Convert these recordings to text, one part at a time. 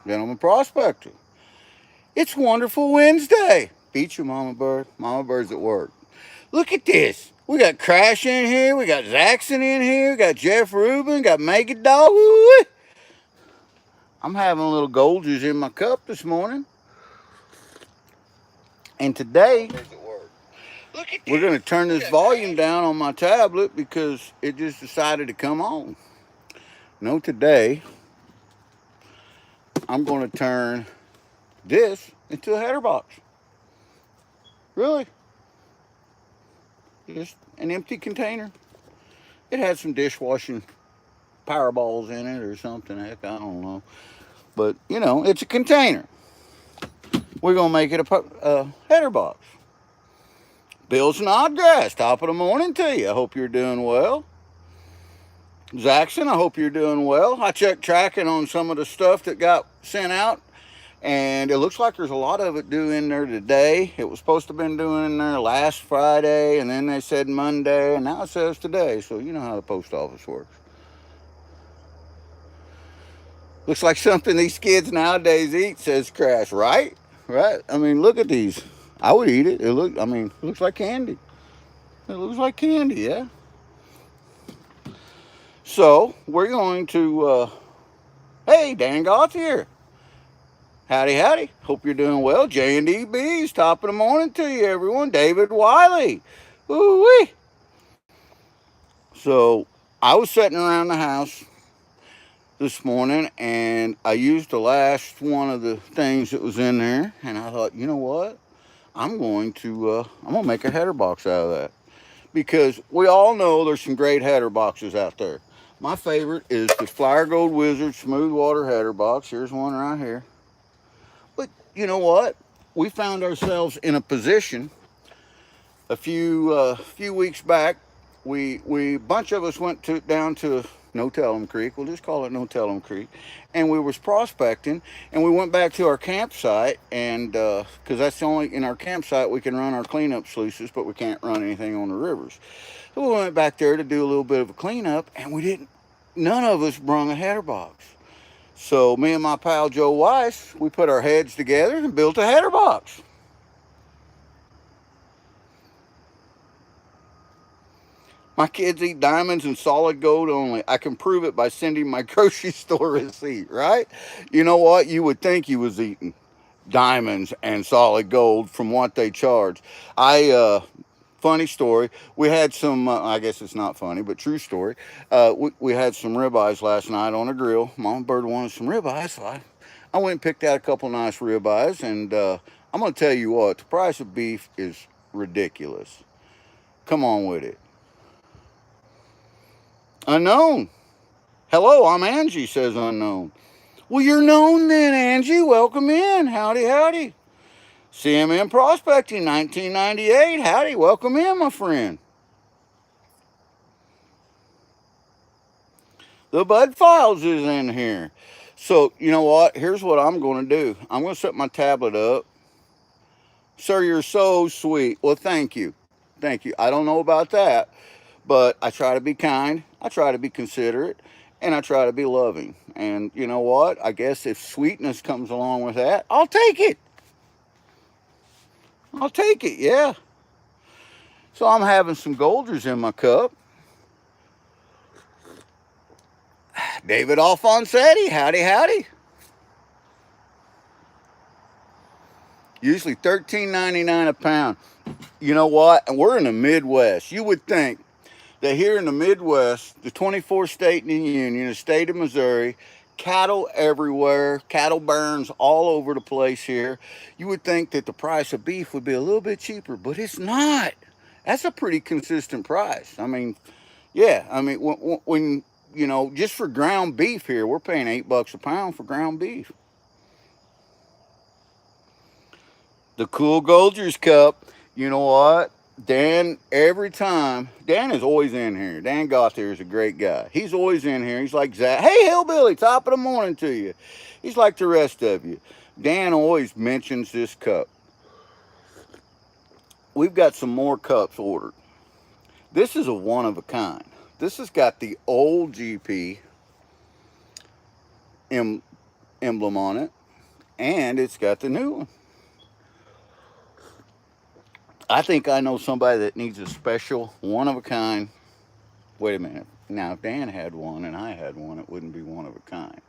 Gentleman Prospector. It's Wonderful Wednesday. Beat you, Mama Bird. Mama Bird's at work. Look at this. We got Crash in here. We got Zaxxon in here. We got Jeff Rubin. Got Megan Dog. Woo-wee. I'm having a little Goldgers in my cup this morning. And today, we're going to turn this volume down on my tablet because it just decided to come on. No, today, I'm going to turn this into a header box. Really? Just an empty container. It had some dishwashing power balls in it or something. Heck, I don't know. But, it's a container. We're going to make it a header box. Bill Snodgrass, top of the morning to you. I hope you're doing well. Zaxxon, I hope you're doing well. I checked tracking on some of the stuff that got sent out, and it looks like there's a lot of it due in there today. It was supposed to have been due in there last Friday, and then they said Monday, and now it says today. So you know how the post office works. Looks like something these kids nowadays eat, says Crash, right? Right? I mean, look at these. I would eat it. It looks like candy. It looks like candy, yeah. So, we're going to, hey, Dan Goth here. Howdy, howdy. Hope you're doing well. J&D Bees, top of the morning to you, everyone. David Wiley. Woo-wee. So, I was sitting around the house this morning, and I used the last one of the things that was in there, and I thought, you know what? I'm gonna make a header box out of that, because we all know there's some great header boxes out there. My favorite is the Flyer Gold Wizard Smooth Water Header Box. Here's one right here. But you know what? We found ourselves in a position a few weeks back. We bunch of us went down to No Tell'em Creek. We'll just call it No Tell'em Creek, and we was prospecting. And we went back to our campsite, and because that's the only in our campsite we can run our cleanup sluices, but we can't run anything on the rivers. So we went back there to do a little bit of a cleanup, and we didn't. None of us brung a header box. So me and my pal Joe Weiss, we put our heads together and built a header box. My kids eat diamonds and solid gold only. I can prove it by sending my grocery store receipt, right? You know what? You would think you was eating diamonds and solid gold from what they charge. Funny story. We had some, I guess it's not funny, but true story. We had some ribeyes last night on a grill. Mama Bird wanted some ribeyes, so I went and picked out a couple nice ribeyes. And I'm going to tell you what, the price of beef is ridiculous. Come on with it. Unknown. Hello, I'm Angie, says Unknown. Well, you're known then, Angie. Welcome in. Howdy, howdy. CMM Prospecting 1998. Howdy, welcome in, my friend. The Bud Files is in here. So, you know what? Here's what I'm going to do. I'm going to set my tablet up. Sir, you're so sweet. Well, thank you. Thank you. I don't know about that, but I try to be kind. I try to be considerate. And I try to be loving. And you know what? I guess if sweetness comes along with that, I'll take it. I'll take it, yeah. So I'm having some Goldgers in my cup. David Alfonsetti, howdy, howdy. Usually $13.99 a pound. You know what? And we're in the Midwest. You would think that here in the Midwest, the 24th state in the Union, the state of Missouri, cattle everywhere, cattle barns all over the place here. You would think that the price of beef would be a little bit cheaper, but it's not. That's a pretty consistent price. I mean, yeah, I mean, when just for ground beef here, we're paying $8 a pound for ground beef. The Cool Goldgers Cup, you know what? Dan, every time, Dan is always in here. Dan Goth here is a great guy. He's always in here. He's like Zach. Hey, Hillbilly, top of the morning to you. He's like the rest of you. Dan always mentions this cup. We've got some more cups ordered. This is a one of a kind. This has got the old GP emblem on it, and it's got the new one. I think I know somebody that needs a special, one of a kind. Wait a minute. Now, if Dan had one and I had one, it wouldn't be one of a kind.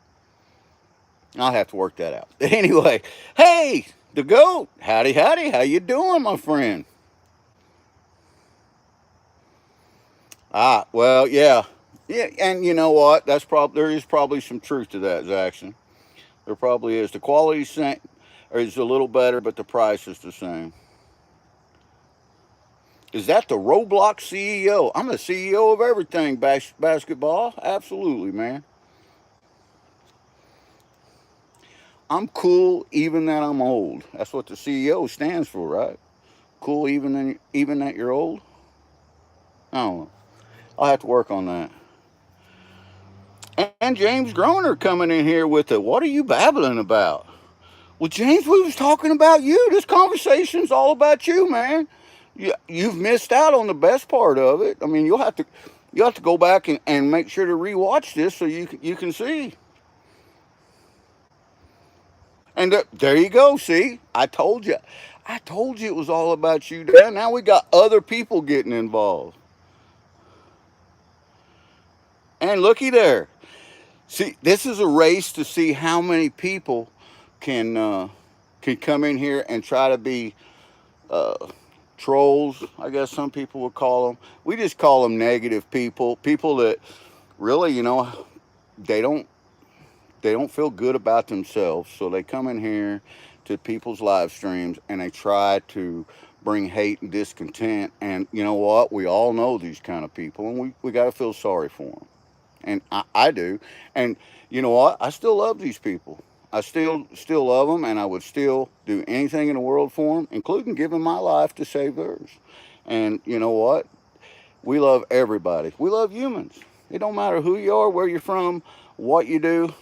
I'll have to work that out. Anyway, hey, the goat. Howdy, howdy. How you doing, my friend? Ah, well, yeah. Yeah, and you know what? There is probably some truth to that, Jackson. There probably is. The quality is a little better, but the price is the same. Is that the Roblox CEO? I'm the CEO of everything basketball. Absolutely, man. I'm cool even that I'm old. That's what the CEO stands for, right? Cool even that you're old. I don't know. I'll have to work on that. And James Groner coming in here with the what are you babbling about? Well, James, we was talking about you. This conversation's all about you, man. You've missed out on the best part of it. I mean, you'll have to go back and make sure to rewatch this so you can see. And there you go. See, I told you it was all about you, Dan. Now we got other people getting involved. And looky there. See, this is a race to see how many people can uh, can come in here and try to be uh, trolls. I guess some people would call them. We just call them negative people. People that really, they don't they don't feel good about themselves, so they come in here to people's live streams and they try to bring hate and discontent. And you know what? We all know these kind of people, and we got to feel sorry for them. And I do. And you know what? I still love these people. I still love them, and I would still do anything in the world for them, including giving my life to save theirs. And you know what? We love everybody. We love humans. It don't matter who you are, where you're from, what you do.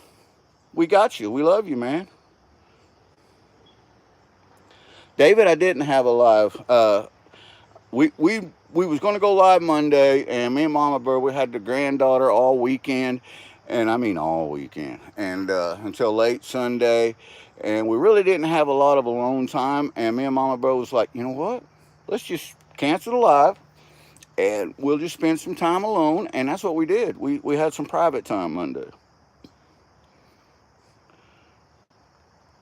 We got you. We love you, man. David, I didn't have a live. We was going to go live Monday, and me and Mama Bird, we had the granddaughter all weekend, and I mean all weekend, and until late Sunday, and we really didn't have a lot of alone time. And me and Mama Bird was like, you know what? Let's just cancel the live, and we'll just spend some time alone. And that's what we did. We had some private time Monday.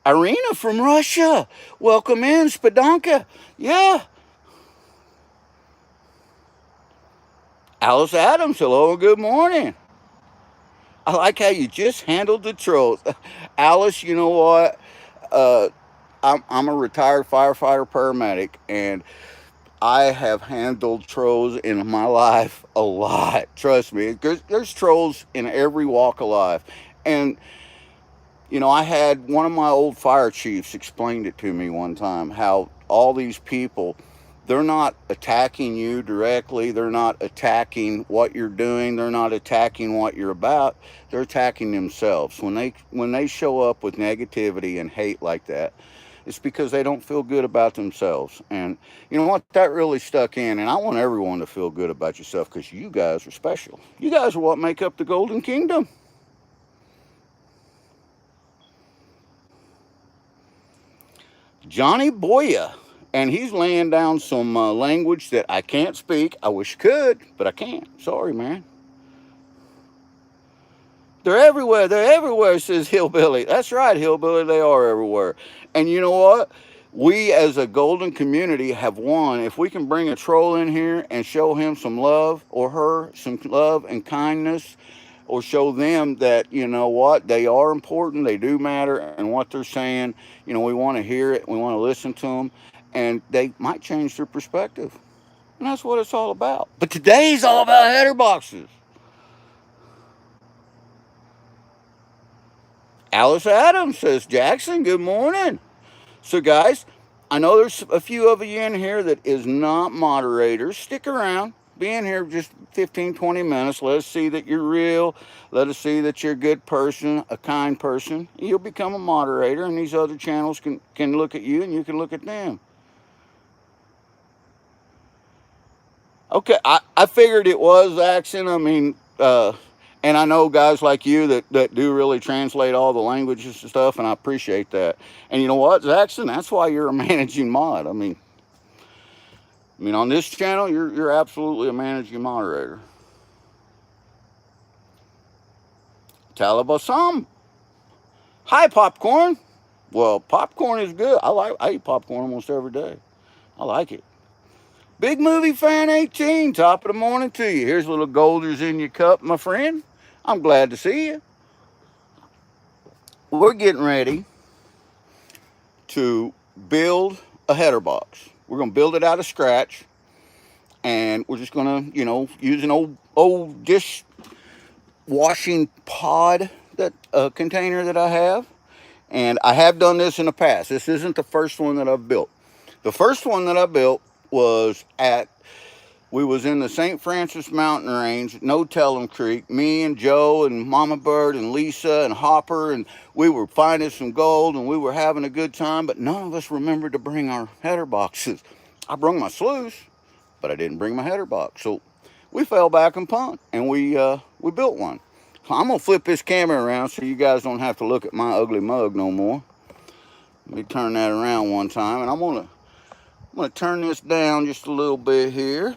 Irina from Russia, welcome in, Spadanka. Yeah, Alice Adams, hello and good morning. I like how you just handled the trolls. Alice, you know what? Uh, I'm a retired firefighter paramedic, and I have handled trolls in my life a lot. Trust me, there's trolls in every walk of life. And, I had one of my old fire chiefs explained it to me one time how all these people, they're not attacking you directly. They're not attacking what you're doing. They're not attacking what you're about. They're attacking themselves. When they show up with negativity and hate like that, it's because they don't feel good about themselves. And you know what? That really stuck in. And I want everyone to feel good about yourself because you guys are special. You guys are what make up the Golden Kingdom. Johnny Boya. And he's laying down some language that I can't speak. I wish I could, but I can't. Sorry, man. They're everywhere. They're everywhere, says Hillbilly. That's right, Hillbilly. They are everywhere. And you know what? We as a golden community have won. If we can bring a troll in here and show him some love or her some love and kindness, or show them that, you know what, they are important, they do matter, and what they're saying, we want to hear it, we want to listen to them, and they might change their perspective. And that's what it's all about. But today's all about header boxes. Alice Adams says, Jackson, good morning. So, guys, I know there's a few of you in here that is not moderators. Stick around. Be in here just 15, 20 minutes. Let us see that you're real. Let us see that you're a good person, a kind person. You'll become a moderator, and these other channels can look at you, and you can look at them. Okay, I figured it was action. I mean, And I know guys like you that do really translate all the languages and stuff, and I appreciate that. And you know what, Zaxton, that's why you're a managing mod. I mean, on this channel, you're absolutely a managing moderator. Talabasam. Hi, popcorn. Well, popcorn is good. I eat popcorn almost every day. I like it. Big movie fan 18, top of the morning to you. Here's a little Goldgers in your cup, my friend. I'm glad to see you. We're getting ready to build a header box. We're going to build it out of scratch, and we're just going to, use an old dish washing pod that container that I have. And I have done this in the past. This isn't the first one that I've built. The first one that I built was we was in the St. Francis mountain range, No Tellum Creek, me and Joe and Mama Bird and Lisa and Hopper, and we were finding some gold and we were having a good time, but none of us remembered to bring our header boxes. I brought my sluice, but I didn't bring my header box. So we fell back and punt, and we built one. So I'm gonna flip this camera around so you guys don't have to look at my ugly mug no more. Let me turn that around one time, and I'm gonna turn this down just a little bit here.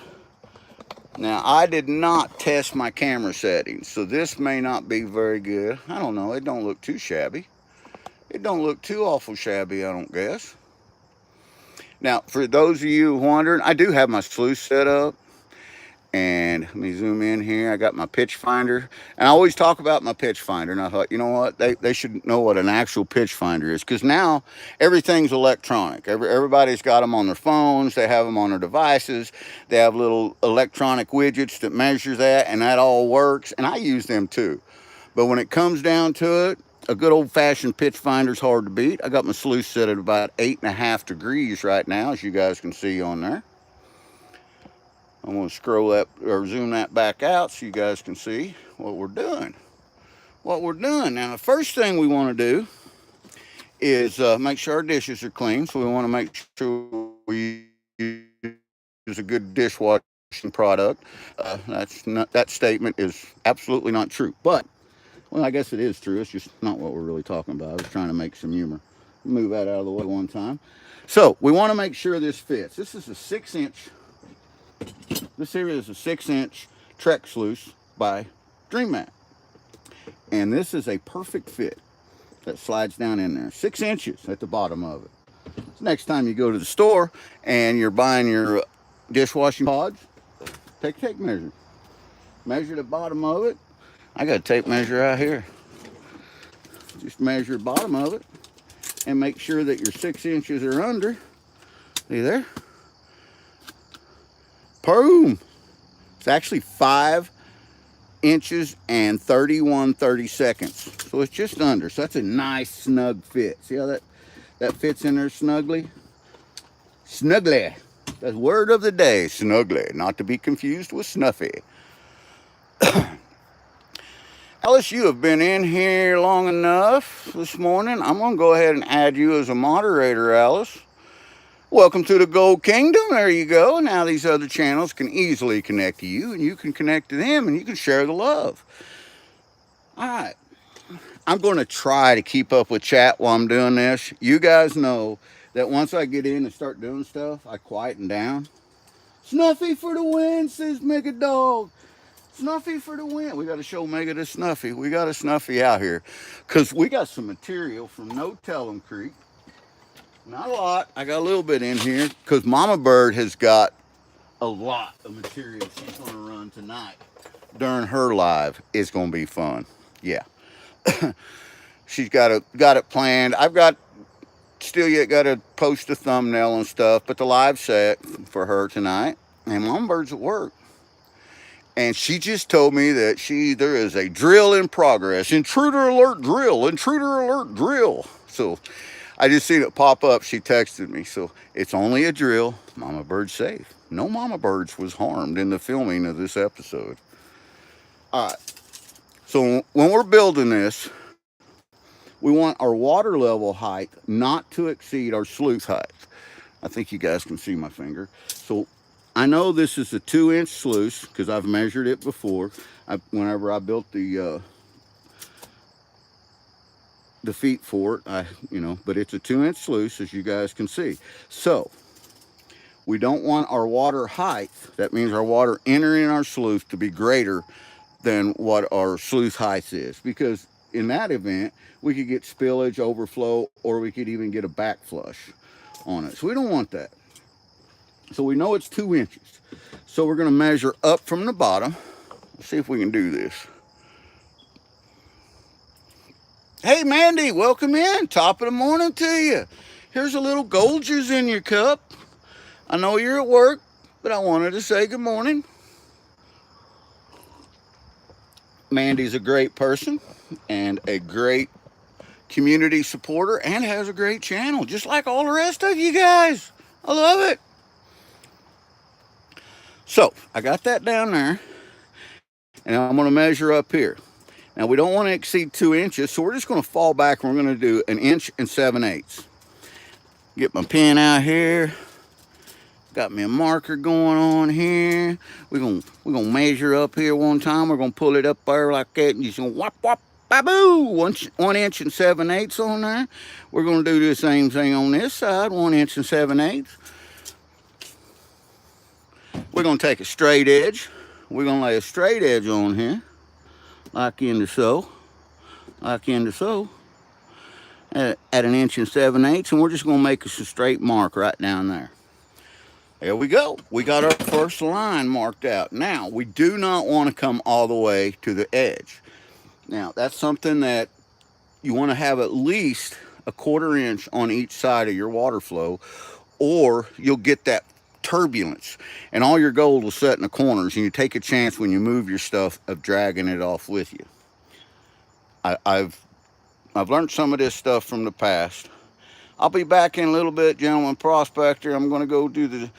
Now, I did not test my camera settings, so this may not be very good. I don't know. It don't look too shabby. It don't look too awful shabby, I don't guess. Now, for those of you wondering, I do have my sluice set up. And let me zoom in here. I got my pitch finder. And I always talk about my pitch finder. And I thought, you know what? They should know what an actual pitch finder is. Because now everything's electronic. Everybody's got them on their phones. They have them on their devices. They have little electronic widgets that measure that. And that all works. And I use them too. But when it comes down to it, a good old-fashioned pitch finder is hard to beat. I got my sluice set at about 8.5 degrees right now, as you guys can see on there. I'm going to scroll that or zoom that back out so you guys can see what we're doing. Now, the first thing we want to do is make sure our dishes are clean. So we want to make sure we use a good dishwashing product. That statement is absolutely not true. But, well, I guess it is true. It's just not what we're really talking about. I was trying to make some humor. Move that out of the way one time. So we want to make sure this fits. This is a 6-inch. This here is a 6-inch Trek sluice by Dream Mat. And this is a perfect fit that slides down in there. 6 inches at the bottom of it. So next time you go to the store and you're buying your dishwashing pods, take a tape measure. Measure the bottom of it. I got a tape measure out here. Just measure the bottom of it and make sure that your 6 inches are under. See there? Boom! It's actually 5 inches and 30 seconds. So it's just under. So that's a nice snug fit. See how that fits in there snugly? Snugly. That's word of the day, snugly. Not to be confused with snuffy. Alice, you have been in here long enough this morning. I'm going to go ahead and add you as a moderator, Alice. Welcome to the Gold Kingdom. There you go. Now these other channels can easily connect to you, and you can connect to them, and you can share the love. All right. I'm going to try to keep up with chat while I'm doing this. You guys know that once I get in and start doing stuff, I quieten down. Snuffy for the win, says Mega Dog. Snuffy for the win. We got to show Mega the Snuffy. We got a Snuffy out here because we got some material from No Tellum Creek. Not a lot. I got a little bit in here because Mama Bird has got a lot of material she's going to run tonight during her live. It's going to be fun. Yeah. She's got it planned. I've got still yet got to post a thumbnail and stuff, but the live set for her tonight. And Mama Bird's at work. And she just told me that there is a drill in progress. Intruder alert drill. Intruder alert drill. So I just seen it pop up. She texted me. So it's only a drill. Mama Bird's safe. No Mama Birds was harmed in the filming of this episode. All right. So when we're building this, we want our water level height not to exceed our sluice height. I think you guys can see my finger. So I know this is a 2-inch sluice because I've measured it before. Whenever I built the feet for it, but it's a 2-inch sluice, as you guys can see. So we don't want our water height, that means our water entering our sluice, to be greater than what our sluice height is, because in that event we could get spillage, overflow, or we could even get a backflush on it. So we don't want that. So we know it's 2 inches. So we're going to measure up from the bottom. Let's see if we can do this. Hey Mandy, welcome in. Top of the morning to you. Here's a little Goldgers in your cup. I know you're at work, but I wanted to say good morning. Mandy's a great person and a great community supporter and has a great channel, just like all the rest of you guys. I love it. So I got that down there, and I'm going to measure up here. Now we don't want to exceed 2 inches, so we're just going to fall back and we're going to do 1 7/8 inches. Get my pen out here. Got me a marker going on here. We're gonna measure up here one time. We're gonna pull it up there like that, and just gonna whop whop baboo. 1 7/8 inches on there. We're gonna do the same thing on this side. 1 7/8 inches. We're gonna take a straight edge. We're gonna lay a straight edge on here, like in the so, at 1 7/8 inches, and we're just gonna make us a straight mark right down there. There we go. We got our first line marked out. Now, we do not want to come all the way to the edge. Now, that's something that you want to have at least 1/4 inch on each side of your water flow, or you'll get that turbulence, and all your gold will set in the corners, and you take a chance when you move your stuff of dragging it off with you. I've learned some of this stuff from the past. I'll be back in a little bit, gentlemen. Prospector. I'm going to go do the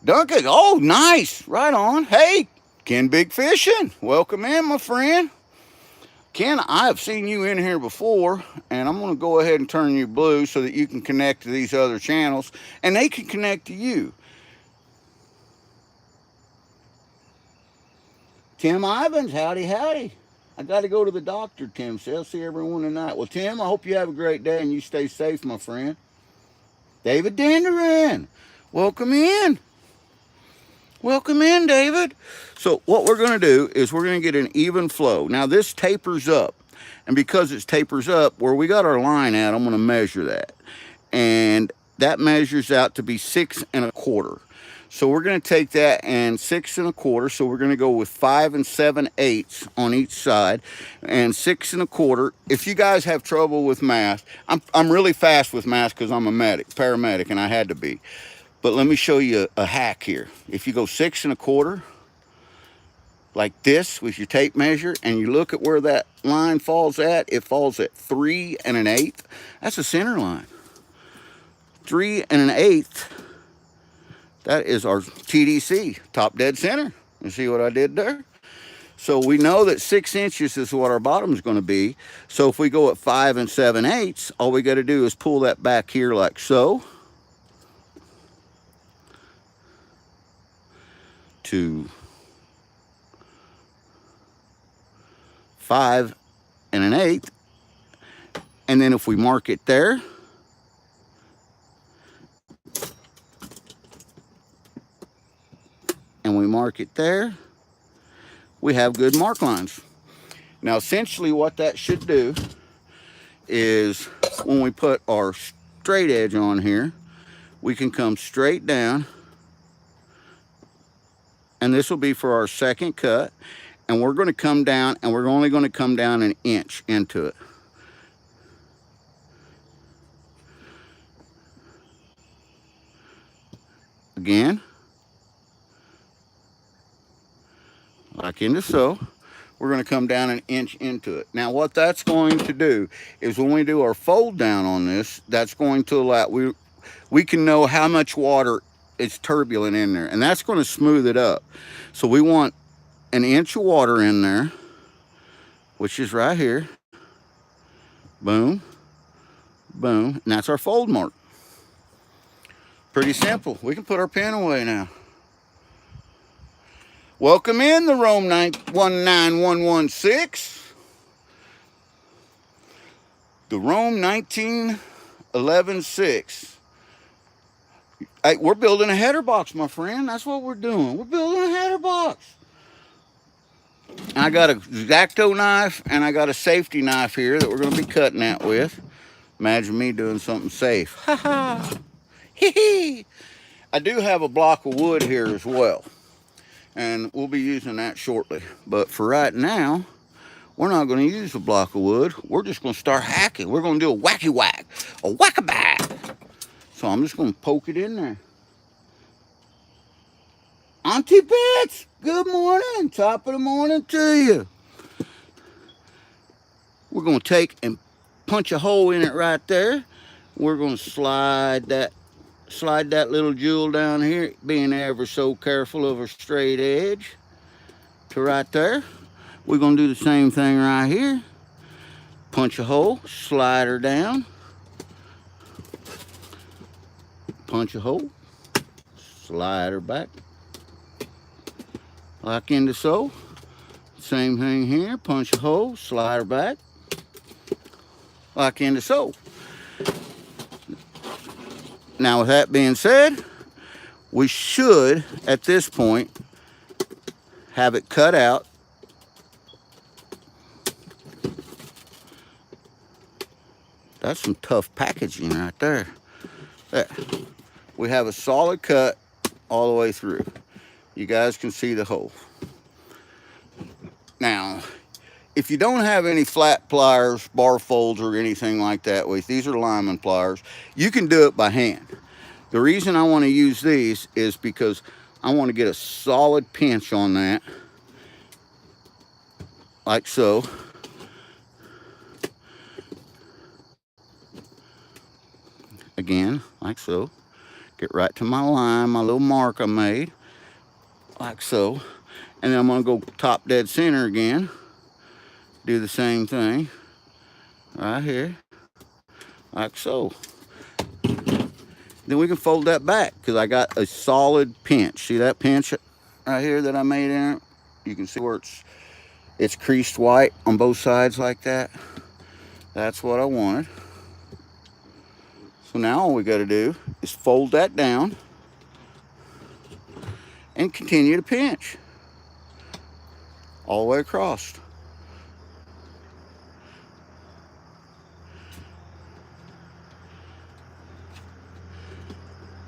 Duncan. Oh, nice. Right on. Hey, Ken Big Fishing. Welcome in, my friend. Ken, I have seen you in here before, and I'm going to go ahead and turn you blue so that you can connect to these other channels, and they can connect to you. Tim Ivans, howdy, howdy. I got to go to the doctor, Tim says. I'll see everyone tonight. Well, Tim, I hope you have a great day and you stay safe, my friend. David Denderan, welcome in. Welcome in, David. So what we're going to do is we're going to get an even flow. Now this tapers up, and because it tapers up, where we got our line at, I'm going to measure that. And that measures out to be 6 1/4. So we're going to take that and 6 1/4. So we're going to go with 5 7/8 on each side, and 6 1/4. If you guys have trouble with math, I'm really fast with math because I'm a paramedic, and I had to be. But let me show you a hack here. If you go 6 1/4, like this with your tape measure, and you look at where that line falls at, it falls at 3 1/8. That's a center line. 3 1/8. That is our TDC, top dead center. You see what I did there? So we know that 6 inches is what our bottom is going to be. So if we go at 5 7/8, all we got to do is pull that back here like so. To 5 1/8. And then if we mark it there, and we mark it there, we have good mark lines. Now essentially what that should do is when we put our straight edge on here, we can come straight down, and this will be for our second cut, and we're going to come down, and we're only going to come down 1 inch into it. Again, like in the so, we're going to come down 1 inch into it. Now what that's going to do is when we do our fold down on this, that's going to allow, we can know how much water is turbulent in there, and that's going to smooth it up. So we want 1 inch of water in there, which is right here. Boom, boom, and that's our fold mark. Pretty simple. We can put our pen away now. Welcome in the Rome 19116. The Rome 1911-6. Hey, we're building a header box, my friend. That's what we're doing. We're building a header box. I got an X-Acto knife and I got a safety knife here that we're going to be cutting that with. Imagine me doing something safe. Ha ha. Hee hee. I do have a block of wood here as well, and we'll be using that shortly. But for right now, we're not going to use a block of wood. We're just going to start hacking. We're going to do a wacky whack, a whack-a-back. So I'm just going to poke it in there. Auntie Bits, good morning. Top of the morning to you. We're going to take and punch a hole in it right there. We're going to slide that little jewel down here, being ever so careful of a straight edge, to right there. We're going to do the same thing right here. Punch a hole, slide her down. Punch a hole, slide her back. Like into so. Same thing here. Punch a hole, slide her back. Like into so. Now with that being said, we should, at this point, have it cut out. That's some tough packaging right there. There. We have a solid cut all the way through. You guys can see the hole. Now, if you don't have any flat pliers, bar folds, or anything like that with, these are lineman pliers, you can do it by hand. The reason I want to use these is because I want to get a solid pinch on that, like so. Again, like so. Get right to my line, my little mark I made, like so. And then I'm going to go top dead center again. Do the same thing right here, like so. Then we can fold that back because I got a solid pinch. See that pinch right here that I made in it? You can see where it's creased white on both sides like that. That's what I wanted. So now all we got to do is fold that down and continue to pinch all the way across.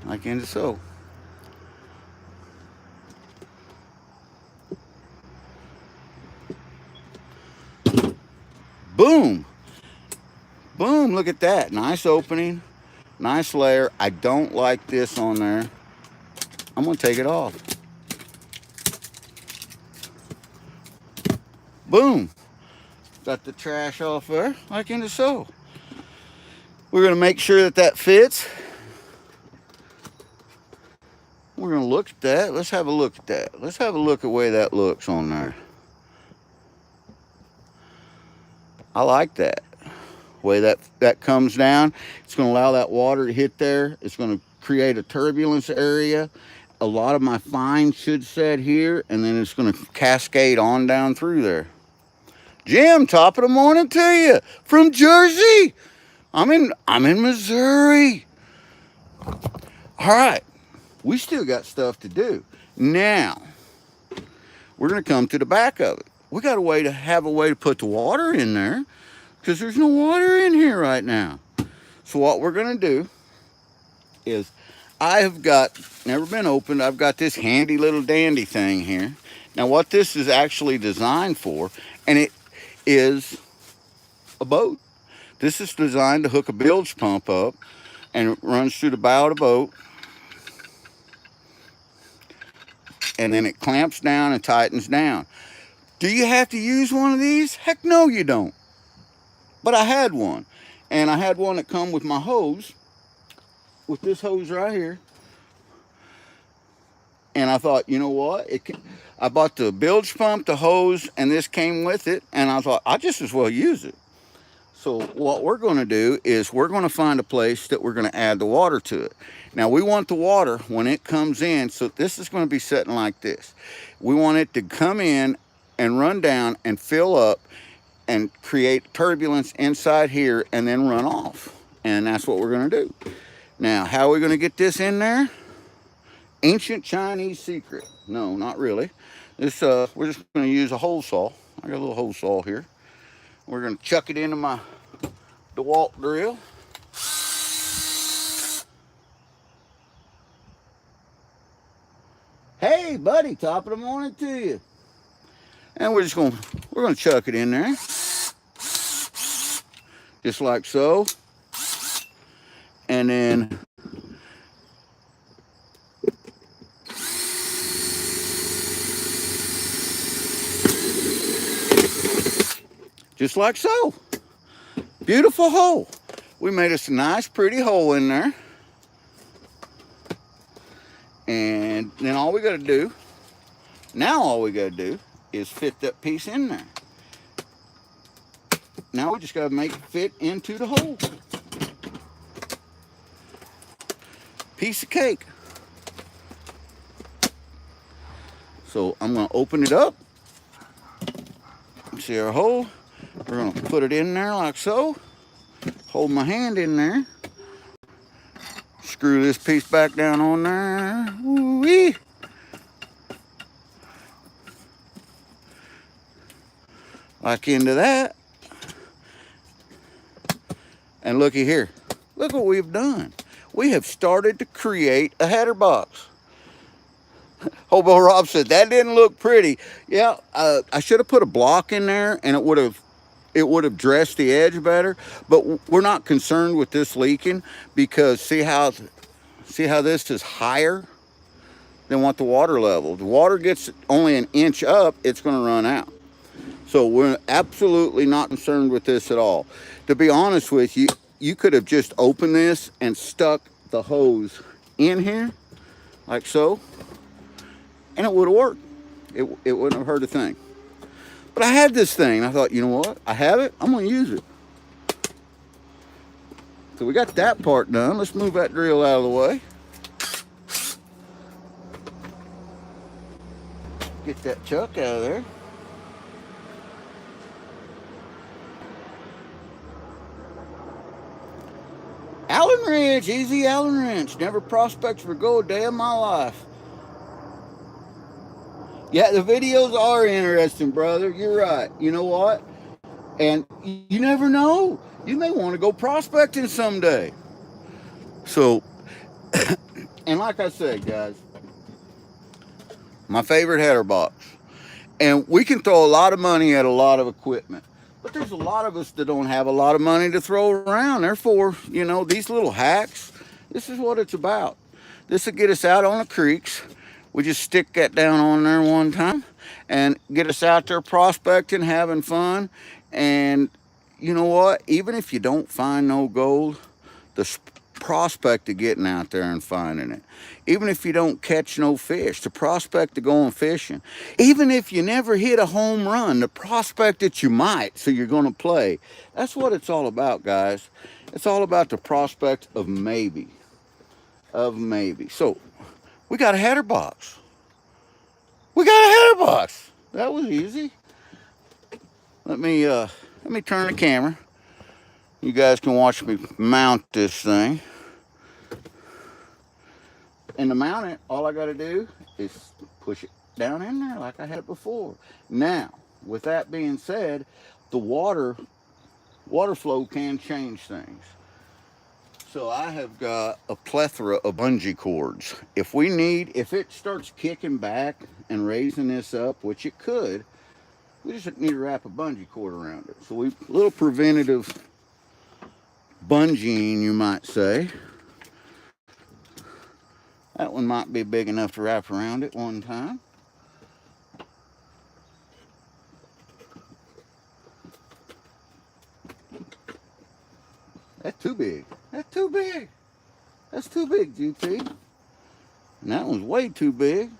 Like into so. Boom. Boom, look at that. Nice opening, nice layer. I don't like this on there. I'm gonna take it off. Boom. Got the trash off there, like into so. We're gonna make sure that that fits. We're gonna look at that. Let's have a look at that. Let's have a look at the way that looks on there. I like that. The way that comes down, it's gonna allow that water to hit there. It's gonna create a turbulence area. A lot of my fines should set here, and then it's gonna cascade on down through there. Jim, top of the morning to you from Jersey. I'm in Missouri. All right, we still got stuff to do. Now, we're gonna come to the back of it. We got to have a way to put the water in there because there's no water in here right now. So what we're gonna do is, I have got, never been opened, I've got this handy little dandy thing here. Now what this is actually designed for, and it is a boat. This is designed to hook a bilge pump up, and it runs through the bow of the boat, and then it clamps down and tightens down. Do you have to use one of these? Heck no, you don't. But I had one, and I had one that come with my hose, with this hose right here. And I thought, you know what? I bought the bilge pump, the hose, and this came with it, and I thought, I just as well use it. So what we're going to do is we're going to find a place that we're going to add the water to it. Now we want the water when it comes in, so this is going to be sitting like this. We want it to come in and run down and fill up and create turbulence inside here and then run off. And that's what we're going to do. Now, how are we going to get this in there? Ancient Chinese secret. No, not really. This we're just going to use a hole saw. I got a little hole saw here. We're going to chuck it into my DeWalt drill. Hey, buddy, top of the morning to you. And we're going to chuck it in there. Just like so. And then just like so. Beautiful hole. We made us a nice pretty hole in there. And then all we got to do is fit that piece in there. Now we just got to make it fit into the hole. Piece of cake. So I'm going to open it up. See our hole. We're going to put it in there like so. Hold my hand in there. Screw this piece back down on there. Woo-wee. Like into that. And looky here. Look what we've done. We have started to create a header box. Hobo Rob said, that didn't look pretty. Yeah, I should have put a block in there and it would have dressed the edge better, but we're not concerned with this leaking because see how this is higher than what the water level. The water gets only an inch up, it's going to run out. So we're absolutely not concerned with this at all. To be honest with you, you could have just opened this and stuck the hose in here like so, and it would have worked. It wouldn't have hurt a thing. But I had this thing. I thought, you know what? I have it. I'm going to use it. So we got that part done. Let's move that drill out of the way. Get that chuck out of there. Allen wrench. Easy Allen wrench. Never prospected for gold a day of my life. Yeah, the videos are interesting, brother. You're right. You know what? And you never know. You may want to go prospecting someday. So, and like I said, guys, my favorite header box. And we can throw a lot of money at a lot of equipment. But there's a lot of us that don't have a lot of money to throw around. Therefore, you know, these little hacks, this is what it's about. This will get us out on the creeks. We just stick that down on there one time and get us out there prospecting, having fun. And you know what? Even if you don't find no gold, the prospect of getting out there and finding it. Even if you don't catch no fish, the prospect of going fishing. Even if you never hit a home run, the prospect that you might, so you're going to play. That's what it's all about, guys. It's all about the prospect of maybe. Of maybe. So, we got a header box. We got a header box. That was easy. Let me turn the camera. You guys can watch me mount this thing. And to mount it, all I got to do is push it down in there like I had before. Now, with that being said, the water flow can change things. So I have got a plethora of bungee cords. If it starts kicking back and raising this up, which it could, we just need to wrap a bungee cord around it. So a little preventative bungeeing, you might say. That one might be big enough to wrap around it one time. That's too big. That's too big. That's too big, GT. And that one's way too big.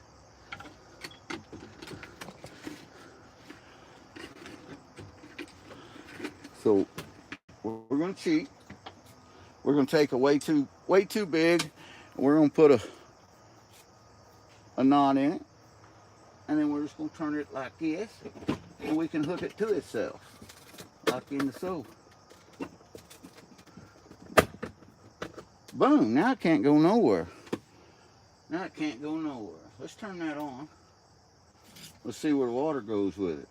So we're going to cheat. We're going to take a way too big, and we're going to put a knot in it, and then we're just going to turn it like this, and we can hook it to itself, like in the so. Boom, now it can't go nowhere. Now it can't go nowhere. Let's turn that on. Let's see where the water goes with it.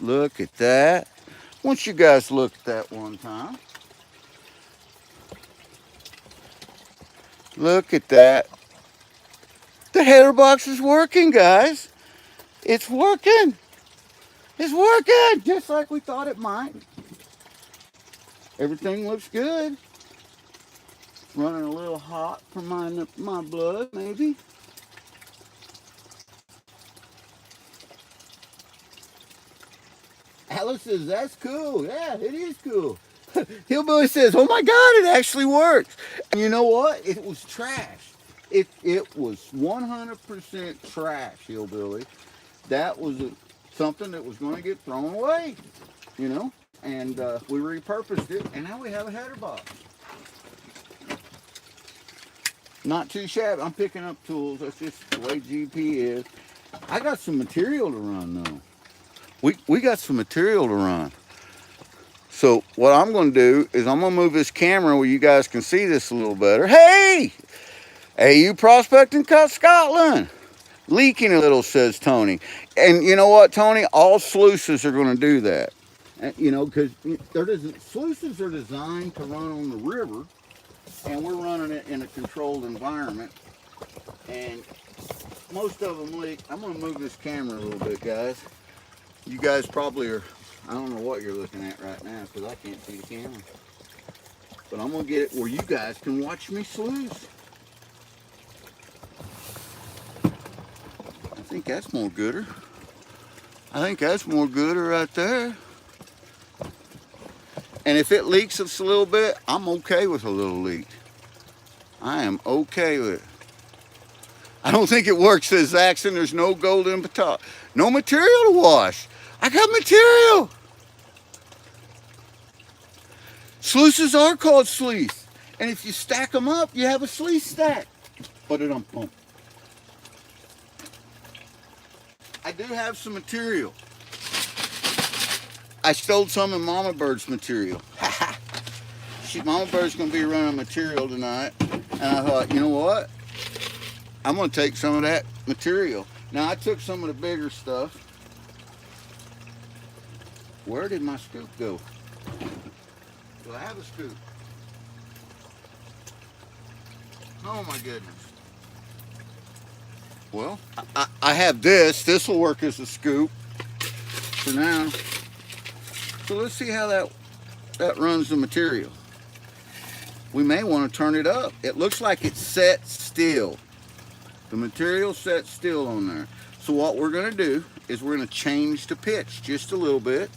Look at that. Once you guys look at that one time. Look at that. The header box is working, guys. It's working. It's working, just like we thought it might. Everything looks good. It's running a little hot for my blood, maybe. Alice says, that's cool. Yeah, it is cool. Hillbilly says, oh my God, it actually works. And you know what? It was trash. It was 100% trash, Hillbilly. That was something that was going to get thrown away, you know? And we repurposed it, and now we have a header box. Not too shabby. I'm picking up tools. That's just the way GP is. I got some material to run, though. We got some material to run. So what I'm going to do is I'm going to move this camera where you guys can see this a little better. Hey! AU Prospecting Scotland. Leaking a little, says Tony. And you know what, Tony? All sluices are going to do that. You know, because sluices are designed to run on the river, and we're running it in a controlled environment. And most of them leak. I'm going to move this camera a little bit, guys. You guys probably are, I don't know what you're looking at right now because I can't see the camera. But I'm going to get it where you guys can watch me sluice. I think that's more gooder. I think that's more gooder right there. And if it leaks us a little bit, I'm okay with a little leak. I am okay with it. I don't think it works, says Zaxxon. There's no golden baton. No material to wash. I got material. Sluices are called sluice. And if you stack them up, you have a sluice stack. Put it on pump. I do have some material. I stole some of Mama Bird's material. Mama Bird's going to be running material tonight. And I thought, you know what? I'm going to take some of that material. Now, I took some of the bigger stuff. Where did my scoop go? Do I have a scoop? Oh my goodness. Well, I have this. This will work as a scoop for now. So let's see how that runs the material. We may want to turn it up. It looks like it's set still. The material set still on there. So what we're going to do is we're going to change the pitch just a little bit.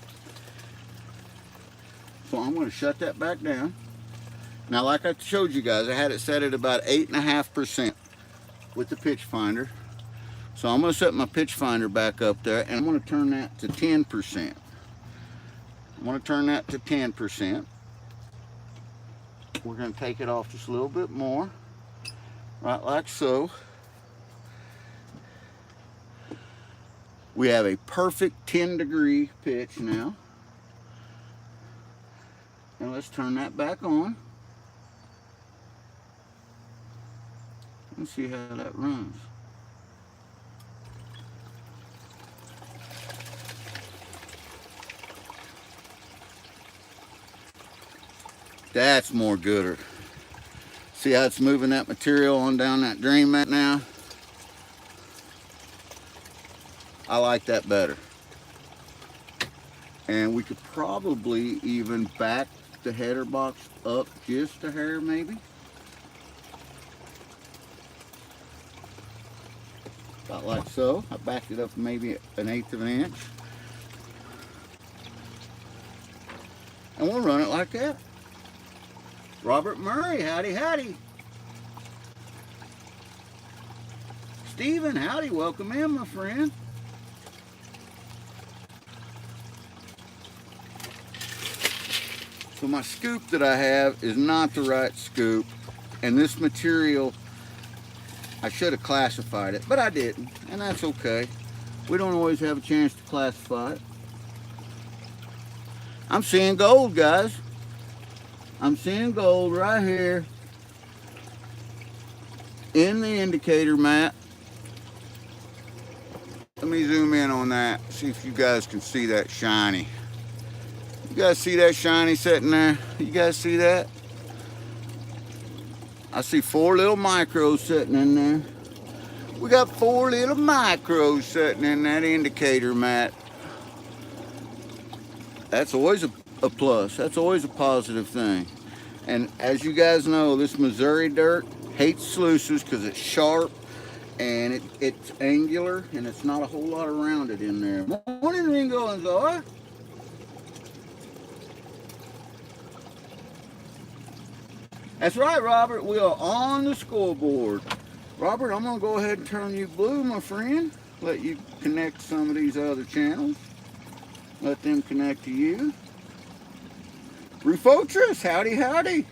So I'm going to shut that back down. Now, like I showed you guys, I had it set at about 8.5% with the pitch finder. So I'm going to set my pitch finder back up there, and I'm going to turn that to 10%. I'm going to turn that to 10%. We're going to take it off just a little bit more, right like so. We have a perfect 10-degree pitch now. And let's turn that back on. Let's see how that runs. That's more gooder. See how it's moving that material on down that drain mat now? I like that better. And we could probably even back the header box up just a hair maybe. About like so. I backed it up maybe 1/8 of an inch. And we'll run it like that. Robert Murray, howdy, howdy. Stephen, howdy, welcome in, my friend. So my scoop that I have is not the right scoop, and this material, I should have classified it, but I didn't, and that's okay. We don't always have a chance to classify it. I'm seeing gold, guys. I'm seeing gold right here in the indicator mat. Let me zoom in on that, see if you guys can see that shiny. You guys see that shiny sitting there? You guys see that? I see 4 little micros sitting in there. We got 4 little micros sitting in that indicator mat. That's always a plus. That's always a positive thing. And as you guys know, this Missouri dirt hates sluices because it's sharp and it's angular and it's not a whole lot around it in there. Morning, Ringo and Zara. That's right, Robert. We are on the scoreboard. Robert, I'm going to go ahead and turn you blue, my friend. Let you connect to some of these other channels. Let them connect to you. Rufotris, howdy, howdy.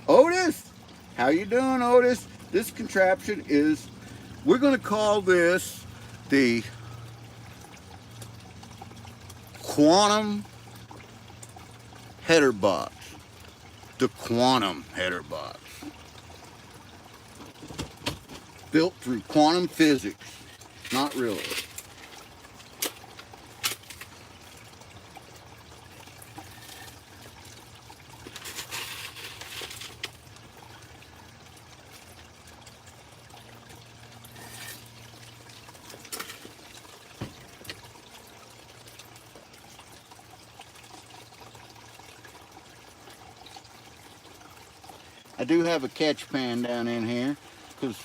Otis, how you doing, Otis? This contraption is, we're going to call this the quantum header box. The quantum header box. Built through quantum physics. Not really. I do have a catch pan down in here because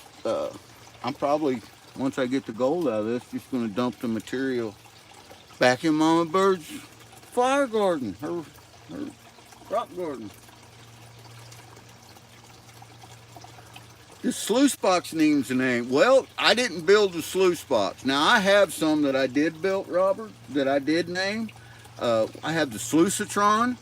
I'm probably, once I get the gold out of this, just going to dump the material back in Mama Bird's flower garden, her rock garden. This sluice box needs a name. Well, I didn't build the sluice box. Now, I have some that I did build, Robert, that I did name. I have the Sluicitron.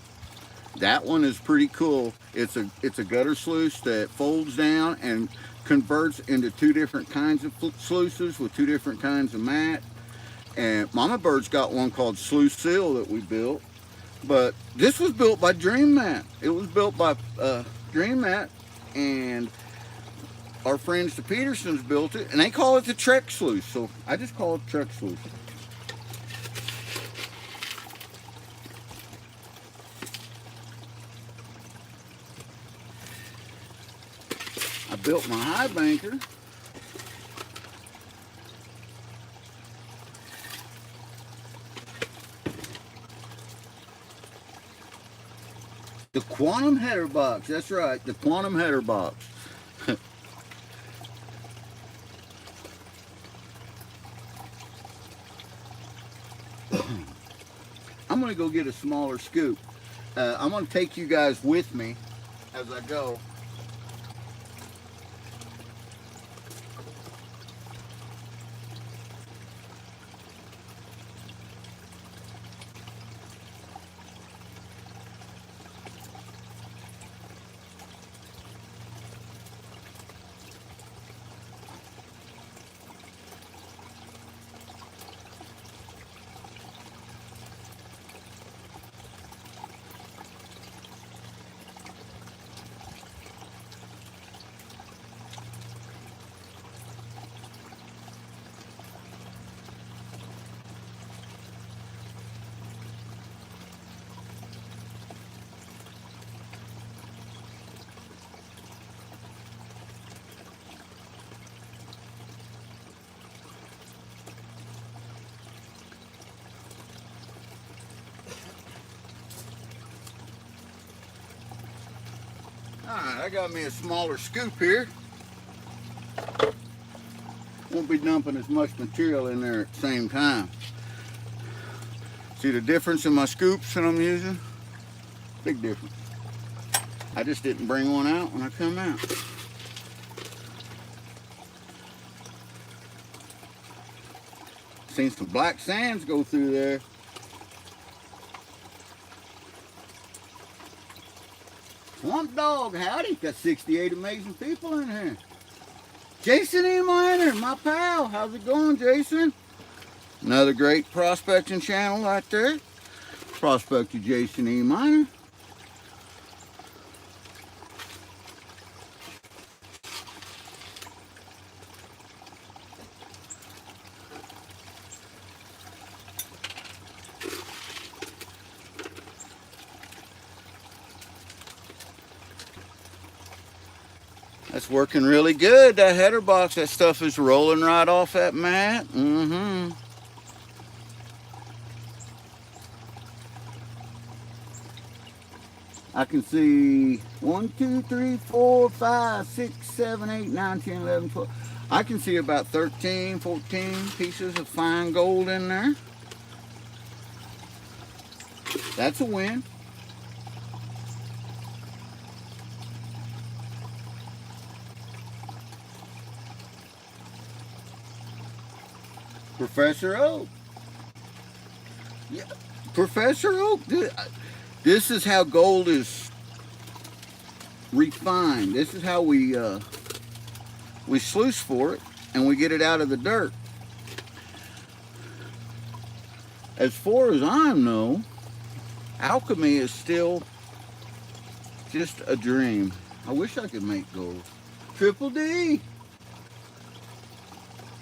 That one is pretty cool. It's a gutter sluice that folds down and converts into 2 different kinds of sluices with 2 different kinds of mat. And Mama Bird's got one called Sluice Seal that we built. But this was built by Dream Mat. It was built by Dream Mat, and our friends the Petersons built it, and they call it the Trek Sluice. So I just call it Trek Sluice. I built my high banker. The quantum header box, that's right, the quantum header box. I'm gonna go get a smaller scoop. I'm gonna take you guys with me as I go. Alright, I got me a smaller scoop here. Won't be dumping as much material in there at the same time. See the difference in my scoops that I'm using? Big difference. I just didn't bring one out when I come out. Seen some black sands go through there. Swamp Dog, howdy. Got 68 amazing people in here. Jason E. Miner, my pal. How's it going, Jason? Another great prospecting channel right there. Prospector Jason E. Miner. That's working really good, that header box. That stuff is rolling right off that mat. Mm-hmm. I can see 1, 2, 3, 4, 5, 6, 7, 8, 9, 10, 11, 12. I can see about 13, 14 pieces of fine gold in there. That's a win. Professor Oak. Yeah, Professor Oak. This is how gold is refined. This is how we sluice for it and we get it out of the dirt. As far as I know, alchemy is still just a dream. I wish I could make gold. Triple D.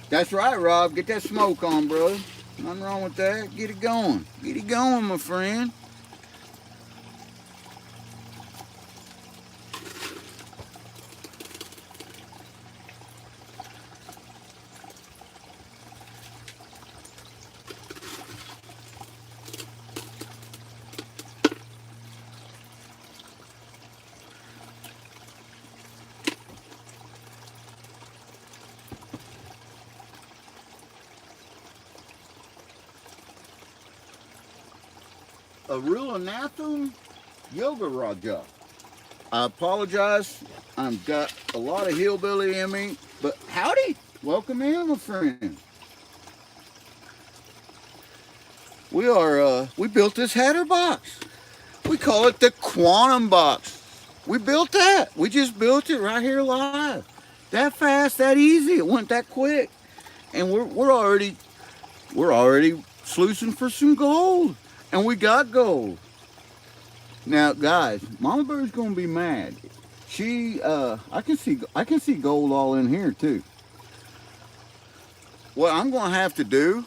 That's right, Rob. Get that smoke on, brother. Nothing wrong with that. Get it going. Get it going, my friend. A real anathema yoga raja. I apologize. I've got a lot of hillbilly in me, but howdy. Welcome in, my friend. We built this header box. We call it the quantum box. We built that. We just built it right here live. That fast, that easy. It went that quick. And we're already sluicing for some gold. And we got gold. Now, guys, Mama Bird's gonna be mad. I can see gold all in here too. What I'm gonna have to do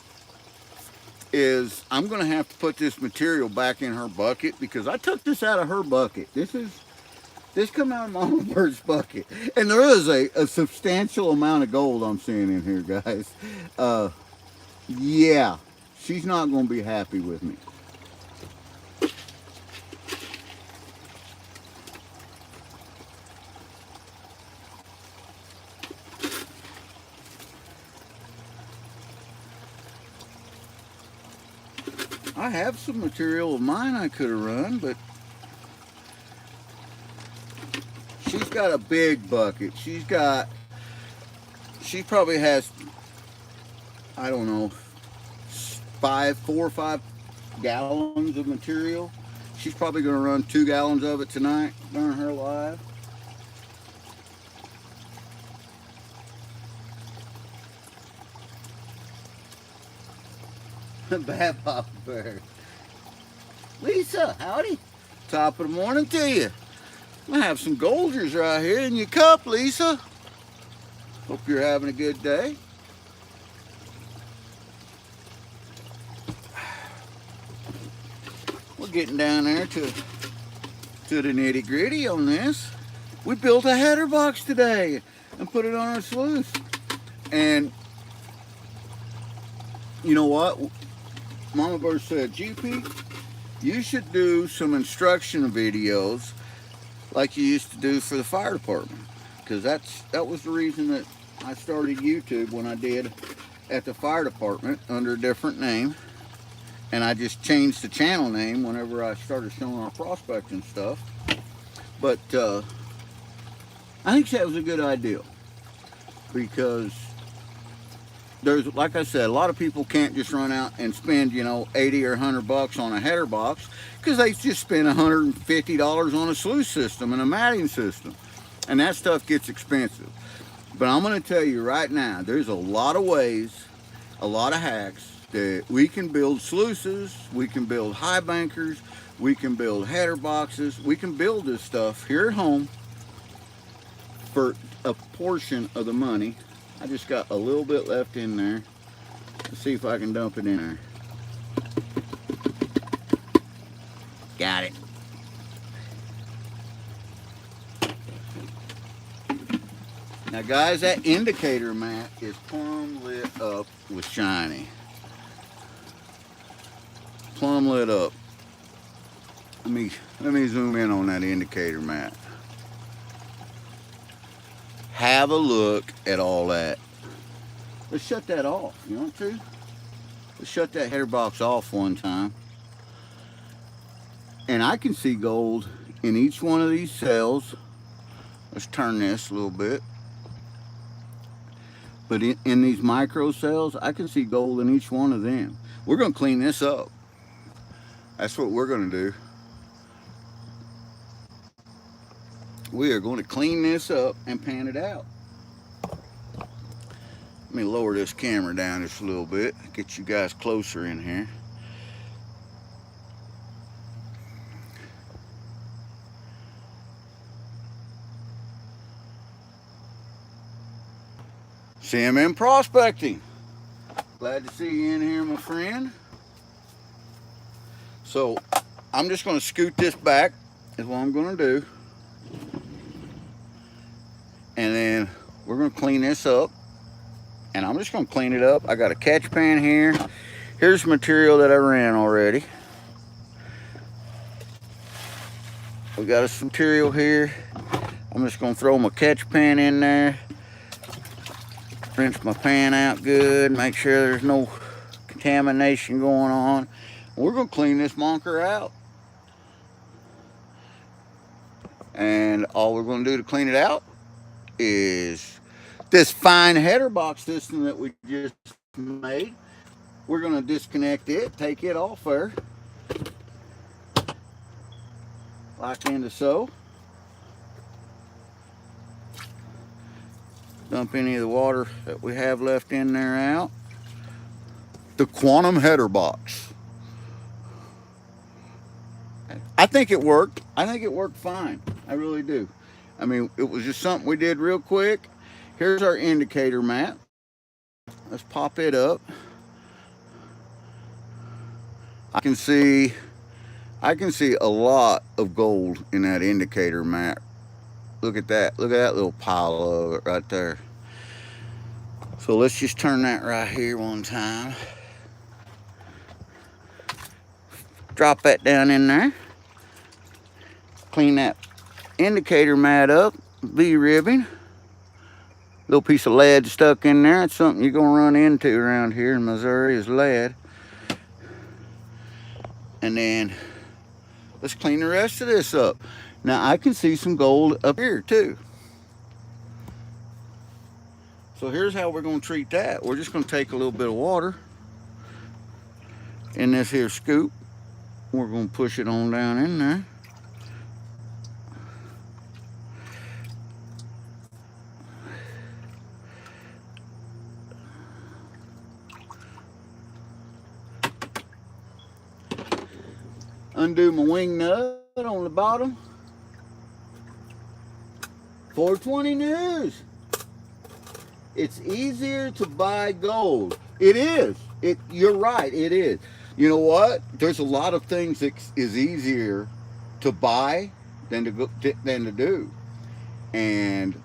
is I'm gonna have to put this material back in her bucket because I took this out of her bucket. This come out of Mama Bird's bucket, and there is a substantial amount of gold I'm seeing in here, guys. Yeah, she's not gonna be happy with me. I have some material of mine I could have run, but she's got a big bucket. She probably has, I don't know, 4 or 5 gallons of material. She's probably going to run 2 gallons of it tonight during her live. Bad Papa Bear. Lisa, howdy. Top of the morning to you. I have some Goldgers right here in your cup, Lisa. Hope you're having a good day. We're getting down there to the nitty gritty on this. We built a header box today and put it on our sluice. And you know what? Mama Bird said, GP, you should do some instruction videos like you used to do for the fire department. Because that was the reason that I started YouTube when I did at the fire department under a different name. and I just changed the channel name whenever I started showing our prospecting stuff. But I think that was a good idea, because there's, like I said, a lot of people can't just run out and spend, you know, 80 or 100 bucks on a header box, because they just spend $150 on a sluice system and a matting system, and that stuff gets expensive. But I'm going to tell you right now, there's a lot of ways, a lot of hacks that we can build sluices, we can build high bankers, we can build header boxes, we can build this stuff here at home for a portion of the money. I just got a little bit left in there. Let's see if I can dump it in there. Got it. Now guys, that indicator mat is plumb lit up with shiny. Plumb lit up. Let me zoom in on that indicator mat. Have a look at all that. Let's shut that off. You want to? Let's shut that header box off one time. And I can see gold in each one of these cells. Let's turn this a little bit. But in these micro cells, I can see gold in each one of them. We're going to clean this up. That's what we're going to do. We are going to clean this up and pan it out. Let me lower this camera down just a little bit, get you guys closer in here. CMM Prospecting. Glad to see you in here, my friend. So I'm just going to scoot this back is what I'm going to do. And then we're going to clean this up. And I'm just going to clean it up. I got a catch pan here. Here's material that I ran already. We got some material here. I'm just going to throw my catch pan in there. Rinse my pan out good. Make sure there's no contamination going on. We're going to clean this monker out. And all we're going to do to clean it out is this fine header box system that we just made. We're going to disconnect it, take it off there, like into so. Dump any of the water that we have left in there out. The quantum header box. I think it worked. I think it worked fine. I really do. I mean, it was just something we did real quick. Here's our indicator mat. Let's pop it up. I can see a lot of gold in that indicator mat. Look at that. Look at that little pile of it right there. So let's just turn that right here one time. Drop that down in there. Clean that indicator mat up. V-ribbing. Little piece of lead stuck in there. It's something you're going to run into around here in Missouri is lead. And then let's clean the rest of this up. Now I can see some gold up here too. So here's how we're going to treat that. We're just going to take a little bit of water in this here scoop. We're going to push it on down in there. Undo my wing nut on the bottom. 420 news. It's easier to buy gold. It is. You're right, it is. You know what? There's a lot of things that is easier to buy than to do. And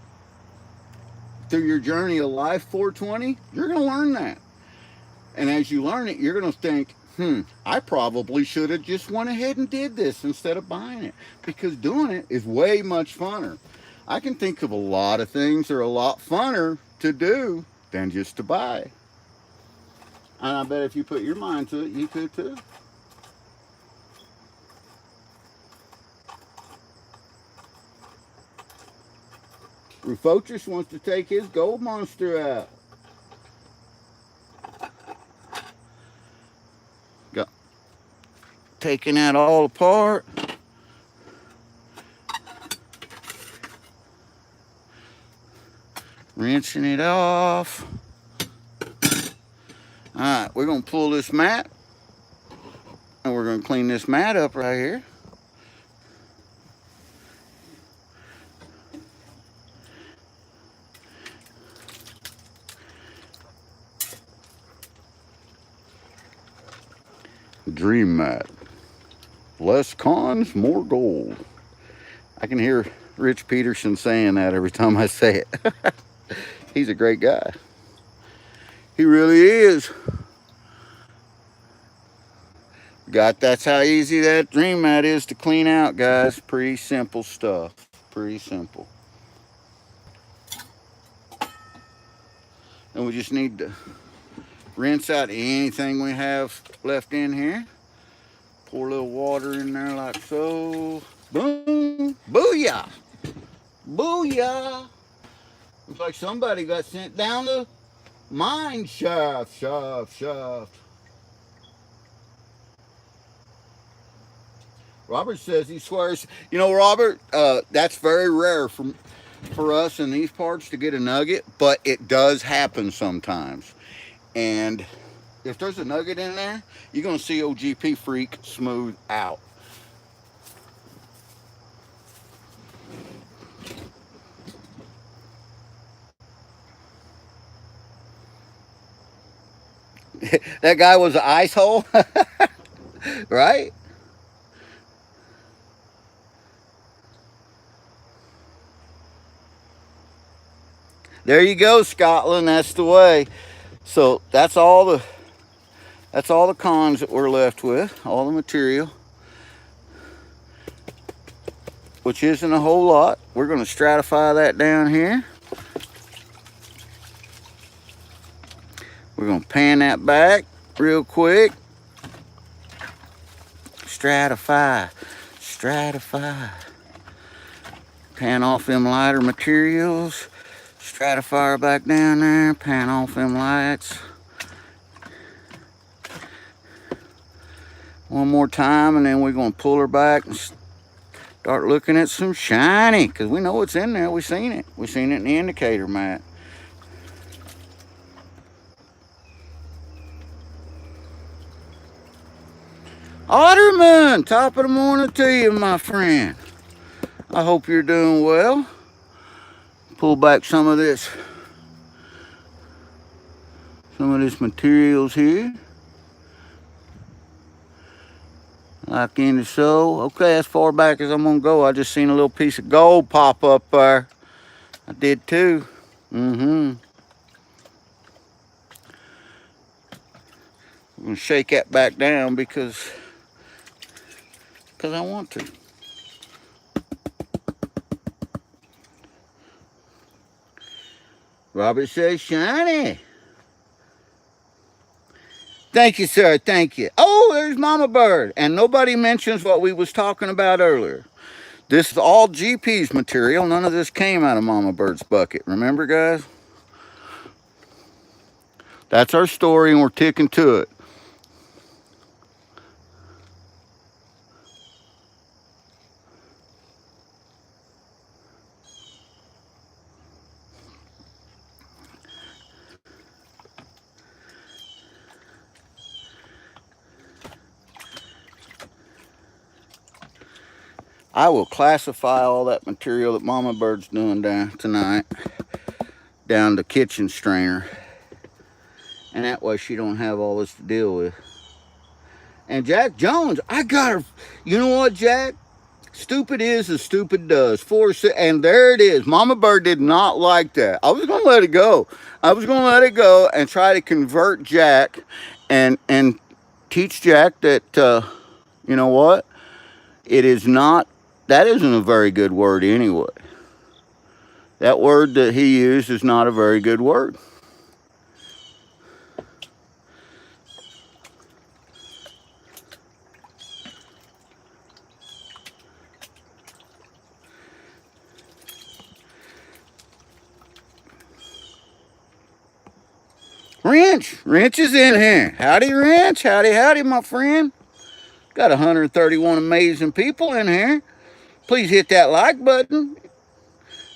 through your journey of life, 420, you're going to learn that. And as you learn it, you're going to think, I probably should have just went ahead and did this instead of buying it, because doing it is way much funner. I can think of a lot of things that are a lot funner to do than just to buy. And I bet if you put your mind to it, you could too. Rufochus wants to take his gold monster out. Got taking that all apart. Rinsing it off. Alright, we're going to pull this mat. And we're going to clean this mat up right here. Dream mat. Less cons, more gold. I can hear Rich Peterson saying that every time I say it. He's a great guy. He really is. That's how easy that dream mat is to clean out, guys. Pretty simple stuff. Pretty simple. And we just need to rinse out anything we have left in here. Pour a little water in there like so. Boom. Booyah. Booyah. Looks like somebody got sent down the mine shaft. Robert says he swears. You know, Robert, that's very rare for us in these parts to get a nugget, but it does happen sometimes. And if there's a nugget in there, you're going to see OGP Freak smooth out. That guy was an ice hole, right? There you go, Scotland. That's the way. So that's all the cons that we're left with, all the material, which isn't a whole lot. We're going to stratify that down here. We're going to pan that back real quick. Stratify. Pan off them lighter materials. Stratifier back down there. Pan off them lights. One more time, and then we're going to pull her back and start looking at some shiny, because we know it's in there. We've seen it. We've seen it in the indicator mat. Otterman, top of the morning to you, my friend. I hope you're doing well. Pull back some of this materials here. Like in so. Okay, as far back as I'm gonna go. I just seen a little piece of gold pop up there. I did too. I'm gonna shake that back down because I want to. Robert says shiny. Thank you, sir. Thank you. Oh, there's Mama Bird. And nobody mentions what we was talking about earlier. This is all GP's material. None of this came out of Mama Bird's bucket. Remember, guys? That's our story, and we're ticking to it. I will classify all that material that Mama Bird's doing down tonight down to kitchen strainer. And that way she don't have all this to deal with. And Jack Jones, I got her. You know what, Jack? Stupid is as stupid does. And there it is. Mama Bird did not like that. I was going to let it go. I was going to let it go and try to convert Jack and teach Jack that, you know what? It is not, that isn't a very good word anyway. That word that he used is not a very good word. Wrench is in here. Howdy, Wrench. Howdy, howdy, my friend. Got 131 amazing people in here. Please hit that like button.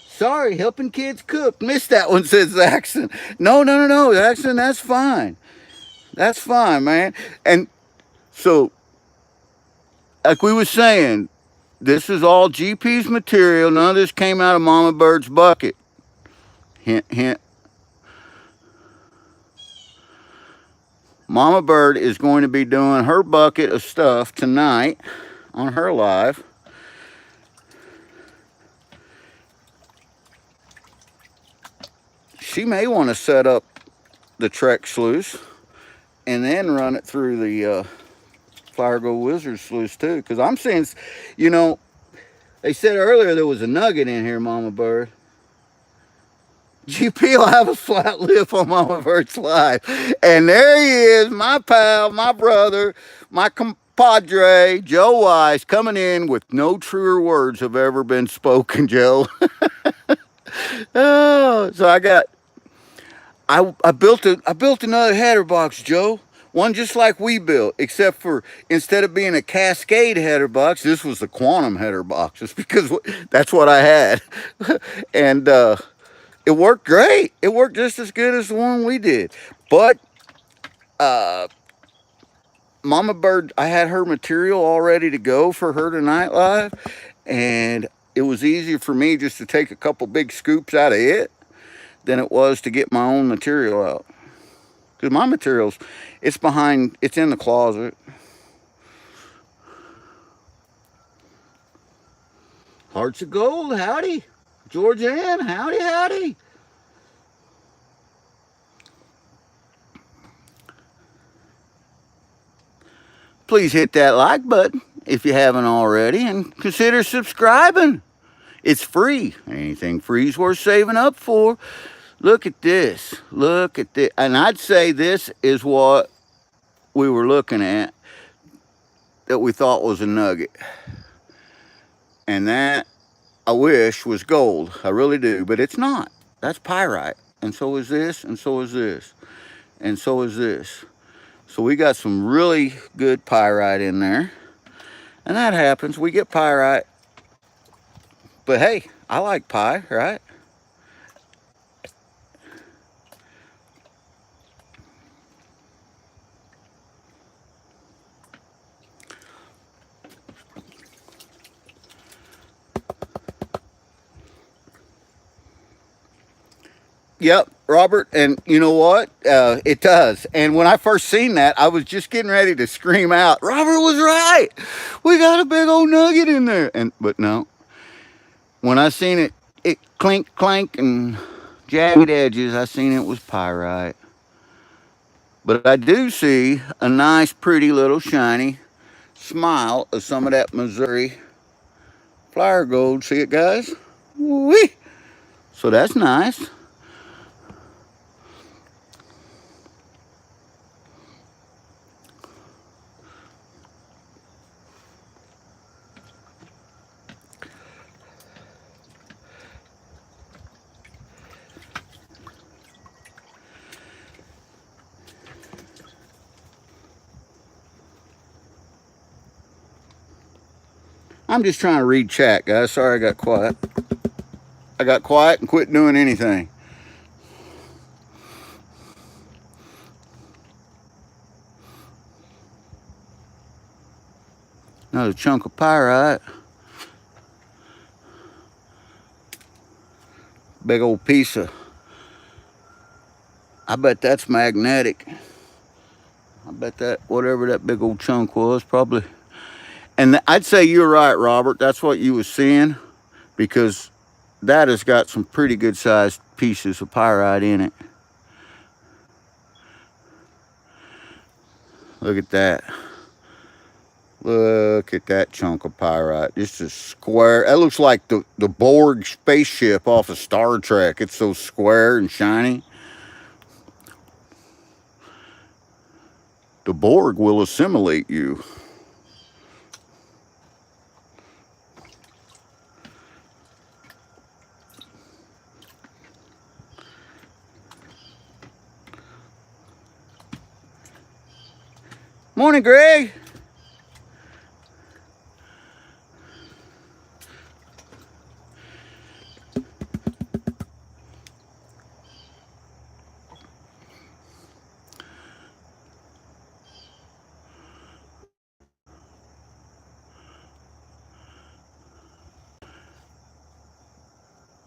Sorry, helping kids cook. Missed that one, says Zaxxon. No, Zaxxon, that's fine. That's fine, man. And so, like we was saying, this is all GP's material. None of this came out of Mama Bird's bucket. Hint, hint. Mama Bird is going to be doing her bucket of stuff tonight on her live. She may want to set up the Trek sluice and then run it through the Flower Gold Wizard sluice too. Because I'm seeing, you know, they said earlier there was a nugget in here, Mama Bird. GP will have a flat lip on Mama Bird's live. And there he is, my pal, my brother, my compadre, Joe Wise, coming in with no truer words have ever been spoken, Joe. Oh, so I built another header box, Joe. One just like we built, except for instead of being a Cascade header box, this was the Quantum header box. Just because that's what I had. And it worked great. It worked just as good as the one we did. But Mama Bird, I had her material all ready to go for her tonight live. And it was easier for me just to take a couple big scoops out of it than it was to get my own material out. Because my materials, it's in the closet. Hearts of Gold, howdy. Georgianne, howdy, howdy. Please hit that like button if you haven't already and consider subscribing. It's free. Anything free is worth saving up for. Look at this. Look at this. And I'd say this is what we were looking at that we thought was a nugget. And that, I wish, was gold. I really do. But it's not. That's pyrite. And so is this, and so is this. And so is this. So we got some really good pyrite in there. And that happens. We get pyrite. But hey, I like pie, right? Yep, Robert, and you know what? It does. And when I first seen that, I was just getting ready to scream out, Robert was right. We got a big old nugget in there. But no. When I seen it clink, clank, and jagged edges, I seen it was pyrite. But I do see a nice, pretty little shiny smile of some of that Missouri Flower Gold. See it, guys? Whee! So that's nice. I'm just trying to read chat, guys. Sorry I got quiet. I got quiet and quit doing anything. Another chunk of pyrite. Big old piece of, I bet that's magnetic. I bet that, whatever that big old chunk was, probably. And I'd say you're right, Robert. That's what you was seeing, because that has got some pretty good sized pieces of pyrite in it. Look at that. Look at that chunk of pyrite. This is square. That looks like the Borg spaceship off of Star Trek. It's so square and shiny. The Borg will assimilate you. Morning, Greg.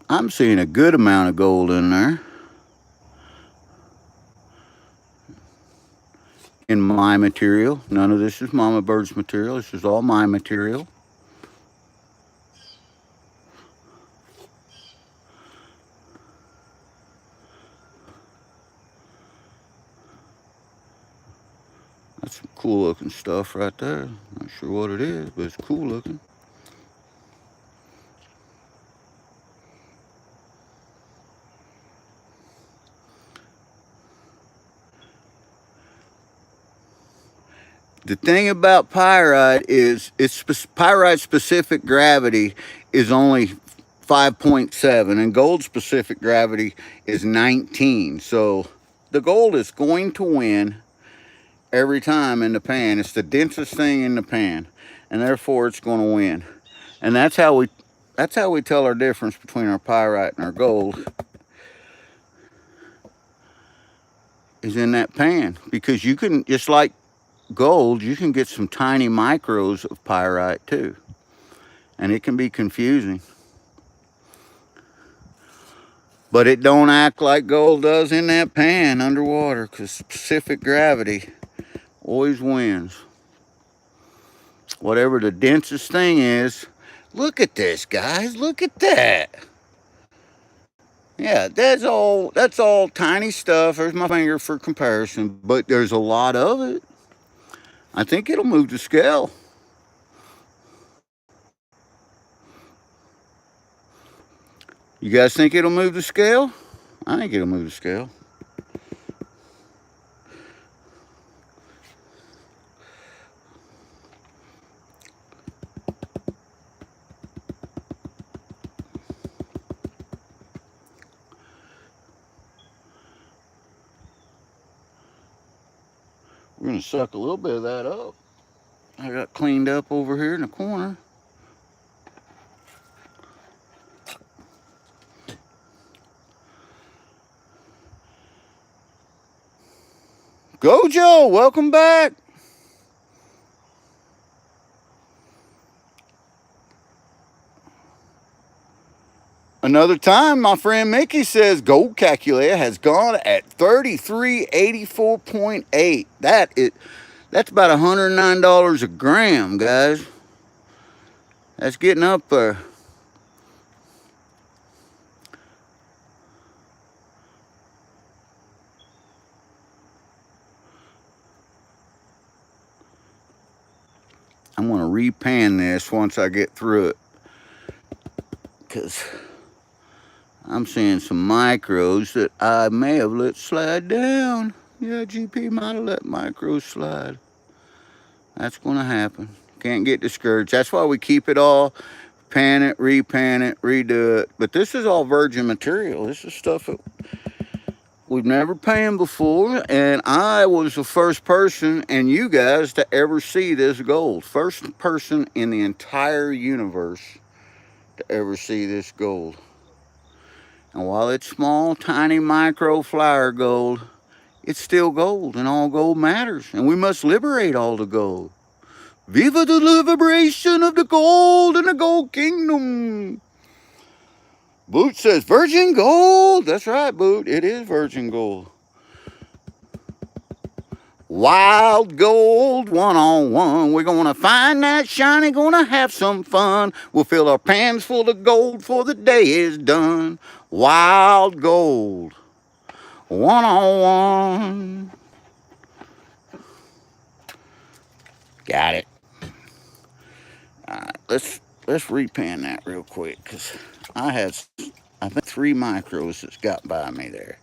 I'm seeing a good amount of gold in there. In my material. None of this is Mama Bird's material. This is all my material. That's some cool looking stuff right there. Not sure what it is, but it's cool looking. The thing about pyrite is pyrite specific gravity is only 5.7 and gold specific gravity is 19. So the gold is going to win every time in the pan. It's the densest thing in the pan, and therefore it's going to win. And that's how we tell our difference between our pyrite and our gold is in that pan, because you can, just like gold, you can get some tiny micros of pyrite too, and it can be confusing, but it don't act like gold does in that pan underwater, because specific gravity always wins. Whatever the densest thing is. Look at this, guys. Look at that. Yeah, that's all tiny stuff. There's my finger for comparison, but there's a lot of it. I think it'll move the scale. You guys think it'll move the scale? I think it'll move the scale. We're going to suck a little bit of that up. I got cleaned up over here in the corner. Gojo, welcome back. Another time, my friend Mickey says gold calculator has gone at 3384.8. That's about $109 a gram, guys. That's getting up there. I'm going to repan this once I get through it, because I'm seeing some micros that I may have let slide down. Yeah, GP might have let micros slide. That's going to happen. Can't get discouraged. That's why we keep it all, pan it, redo it. But this is all virgin material. This is stuff that we've never panned before, and I was the first person, and you guys, to ever see this gold. First person in the entire universe to ever see this gold. And while it's small, tiny, micro flower gold, it's still gold, and all gold matters, and we must liberate all the gold. Viva the liberation of the gold in the gold kingdom. Boot says virgin gold. That's right, Boot. It is virgin gold. Wild gold, one-on-one. We're going to find that shiny, going to have some fun. We'll fill our pans full of gold before the day is done. Wild gold, one-on-one. Got it. All right, let's repan that real quick, because I think 3 micros that's got by me there.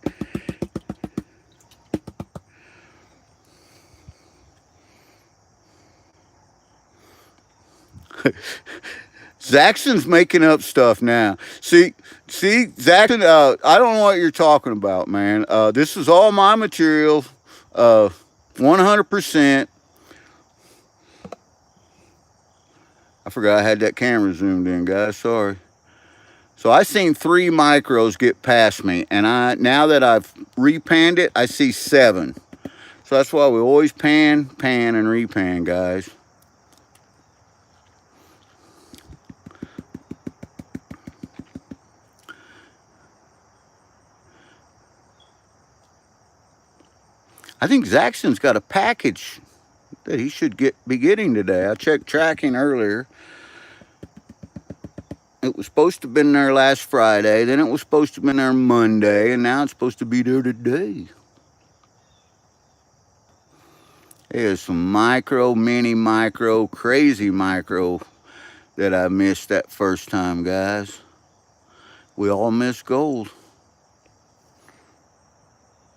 Zaxton's making up stuff now. See, Zaxton, I don't know what you're talking about, man. This is all my material, 100%. I forgot I had that camera zoomed in, guys. Sorry. So I seen 3 micros get past me, and now that I've repanned it, I see 7. So that's why we always pan, and repan, guys. I think Zaxton's got a package that he should be getting today. I checked tracking earlier. It was supposed to have been there last Friday, then it was supposed to have been there Monday, and now it's supposed to be there today. There's some mini micro, crazy micro that I missed that first time, guys. We all miss gold.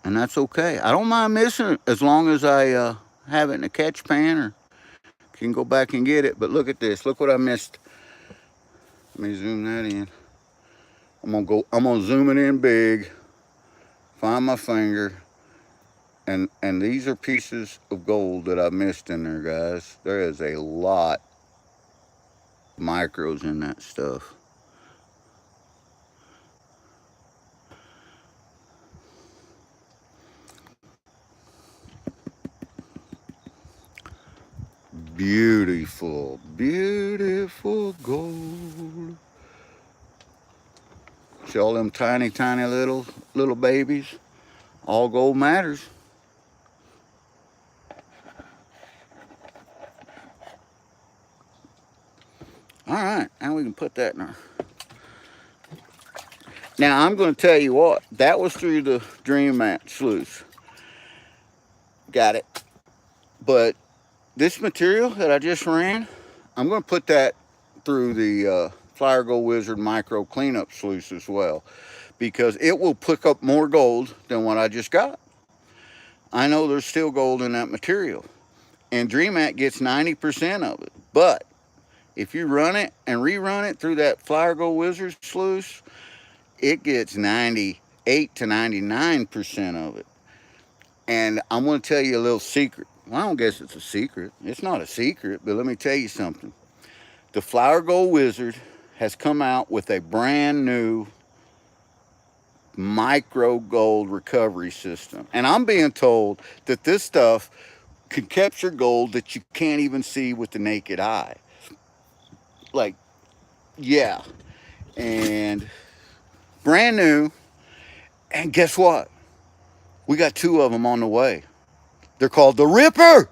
And that's okay. I don't mind missing it as long as I have it in a catch pan or can go back and get it. But look at this. Look what I missed. Let me zoom that in. I'm gonna zoom it in big. Find my finger. And these are pieces of gold that I missed in there, guys. There is a lot of micros in that stuff. Beautiful, beautiful gold. See all them tiny, tiny little babies? All gold matters. All right, now we can put that in our... Now I'm going to tell you what, that was through the Dream Mat sluice. Got it. But this material that I just ran, I'm going to put that through the Flyer Gold Wizard micro cleanup sluice as well, because it will pick up more gold than what I just got. I know there's still gold in that material, and Dream Mat gets 90% of it. But if you run it and rerun it through that Flyer Gold Wizard sluice, it gets 98 to 99% of it. And I'm going to tell you a little secret. Well, I don't guess it's a secret. It's not a secret, but let me tell you something. The Flyer Gold Wizard has come out with a brand new micro gold recovery system. And I'm being told that this stuff can capture gold that you can't even see with the naked eye. Like, yeah. And brand new. And guess what? We got 2 of them on the way. They're called the Ripper.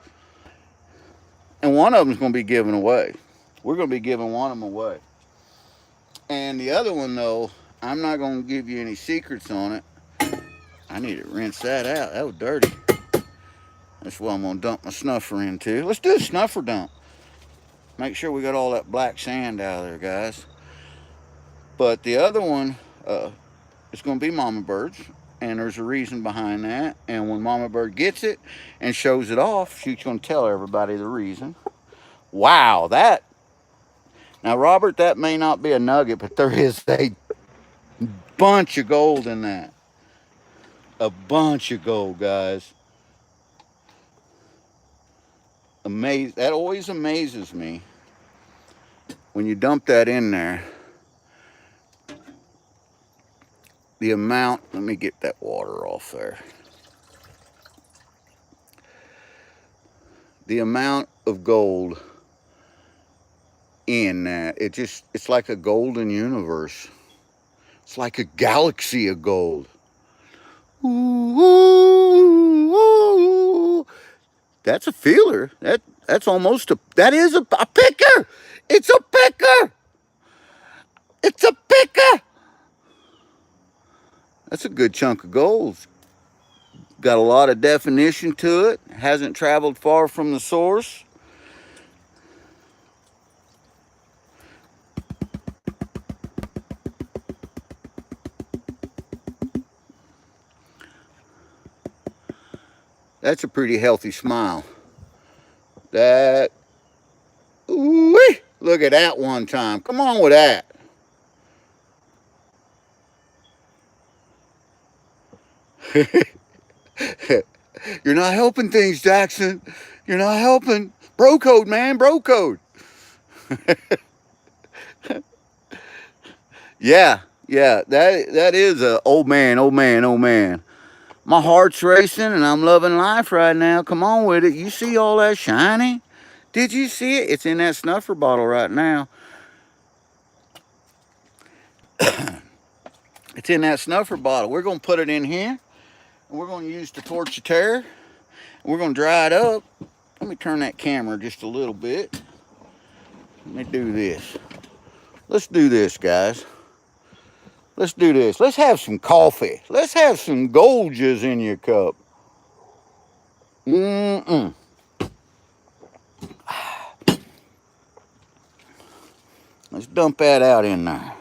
And one of them's going to be given away. We're going to be giving one of them away. And the other one, though, I'm not going to give you any secrets on it. I need to rinse that out. That was dirty. That's what I'm going to dump my snuffer into. Let's do a snuffer dump. Make sure we got all that black sand out of there, guys. But the other one, it's going to be Mama Bird's. And there's a reason behind that. And when Mama Bird gets it and shows it off, she's going to tell everybody the reason. Wow, that. Now, Robert, that may not be a nugget, but there is a bunch of gold in that. A bunch of gold, guys. That always amazes me when you dump that in there. The amount, let me get that water off there. The amount of gold in that, it's like a golden universe. It's like a galaxy of gold. Ooh, ooh, ooh. That's a feeler. That's almost that is a picker. It's a picker. It's a picker. That's a good chunk of gold. Got a lot of definition to it. Hasn't traveled far from the source. That's a pretty healthy smile. That, ooh-wee, look at that one time. Come on with that. You're not helping things, Jackson. You're not helping. Bro code, man, bro code. Yeah, yeah, that is a old man, old man, old man. My heart's racing and I'm loving life right now. Come on with it. You see all that shiny? Did you see it? It's in that snuffer bottle right now. It's in that snuffer bottle. We're going to put it in here. And we're going to use the torch-a-tear. We're going to dry it up. Let me turn that camera just a little bit. Let me do this. Let's do this, guys. Let's do this. Let's have some coffee. Let's have some Goldgers in your cup. Mm-mm. Let's dump that out in there.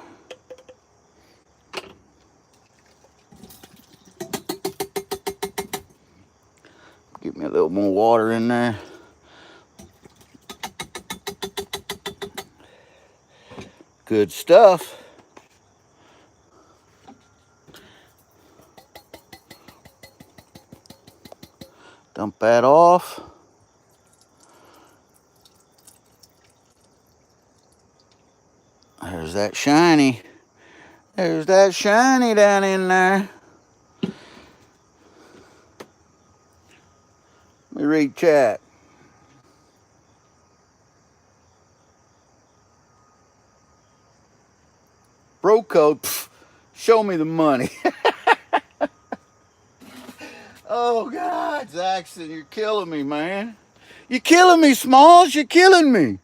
Get me a little more water in there. Good stuff. Dump that off. There's that shiny. There's that shiny down in there. Let me read chat. Bro code, show me the money. Oh, God, Zaxton, you're killing me, man. You're killing me, Smalls. You're killing me.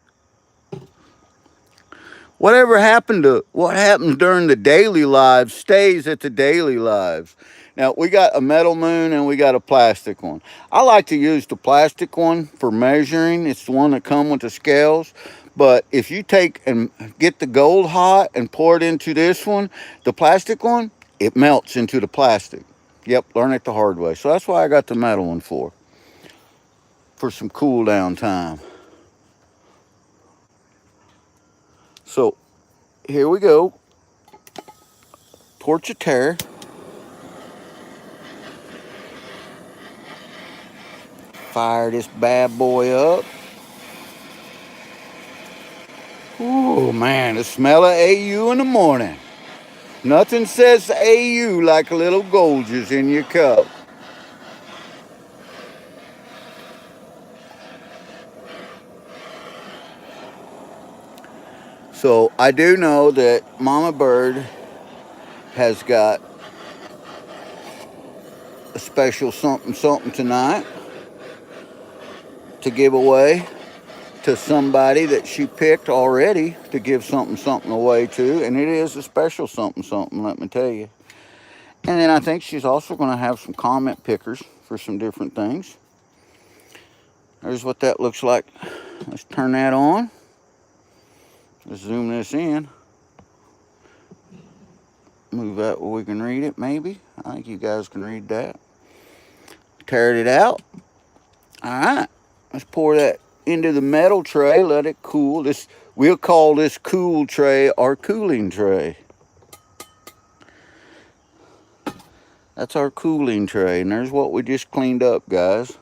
Whatever happened to what happens during the daily lives stays at the daily lives. Now, we got a metal moon and we got a plastic one. I like to use the plastic one for measuring. It's the one that comes with the scales. But if you take and get the gold hot and pour it into this one, the plastic one, it melts into the plastic. Yep, learn it the hard way. So that's why I got the metal one for some cool down time. So here we go. Torch-a-tear. Fire this bad boy up. Ooh, man, the smell of AU in the morning. Nothing says AU like a little Goldgers in your cup. So I do know that Mama Bird has got a special something something tonight to give away to somebody that she picked already to give something something away to, and it is a special something something, let me tell you. And then I think she's also going to have some comment pickers for some different things. There's what that looks like. Let's turn that on. Let's zoom this in. Move that where we can read it, maybe. I think you guys can read that. Tear it out. All right. Let's pour that into the metal tray. Let it cool. We'll call this cool tray our cooling tray. That's our cooling tray. And there's what we just cleaned up, guys.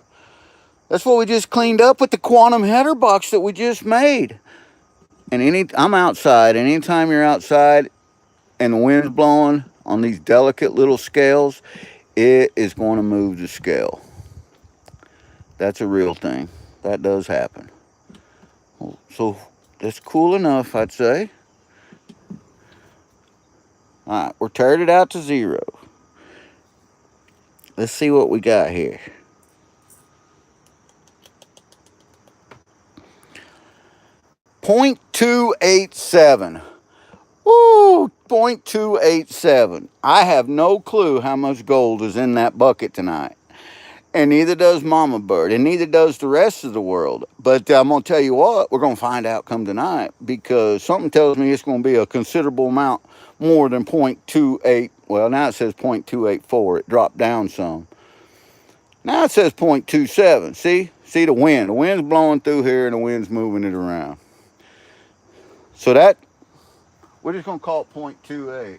That's what we just cleaned up with the quantum header box that we just made. And I'm outside. Anytime you're outside and the wind's blowing on these delicate little scales, it is going to move the scale. That's a real thing. That does happen. So that's cool enough, I'd say. All right, we're tearing it out to 0. Let's see what we got here. .287. Woo, 0.287. I have no clue how much gold is in that bucket tonight. And neither does Mama Bird, and neither does the rest of the world. But I'm going to tell you what, we're going to find out come tonight, because something tells me it's going to be a considerable amount more than .28. Well, now it says .284. It dropped down some. Now it says .27. See the wind. The wind's blowing through here, and the wind's moving it around. So we're just going to call it .28.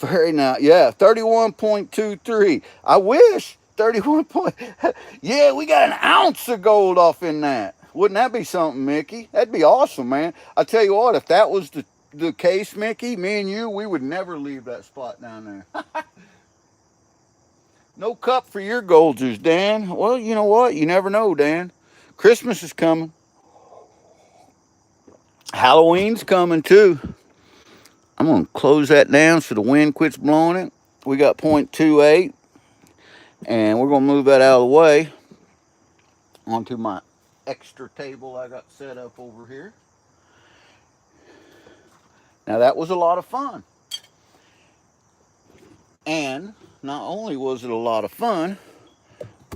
Very nice. Yeah, 31.23. I wish 31 point. Yeah, we got an ounce of gold off in that. Wouldn't that be something, Mickey? That'd be awesome, man. I tell you what, if that was the case, Mickey, me and you, we would never leave that spot down there. No cup for your Goldgers, Dan. Well, you know what? You never know, Dan. Christmas is coming. Halloween's coming too. I'm going to close that down so the wind quits blowing it. We got 0.28, and we're going to move that out of the way onto my extra table I got set up over here. Now, that was a lot of fun. And not only was it a lot of fun,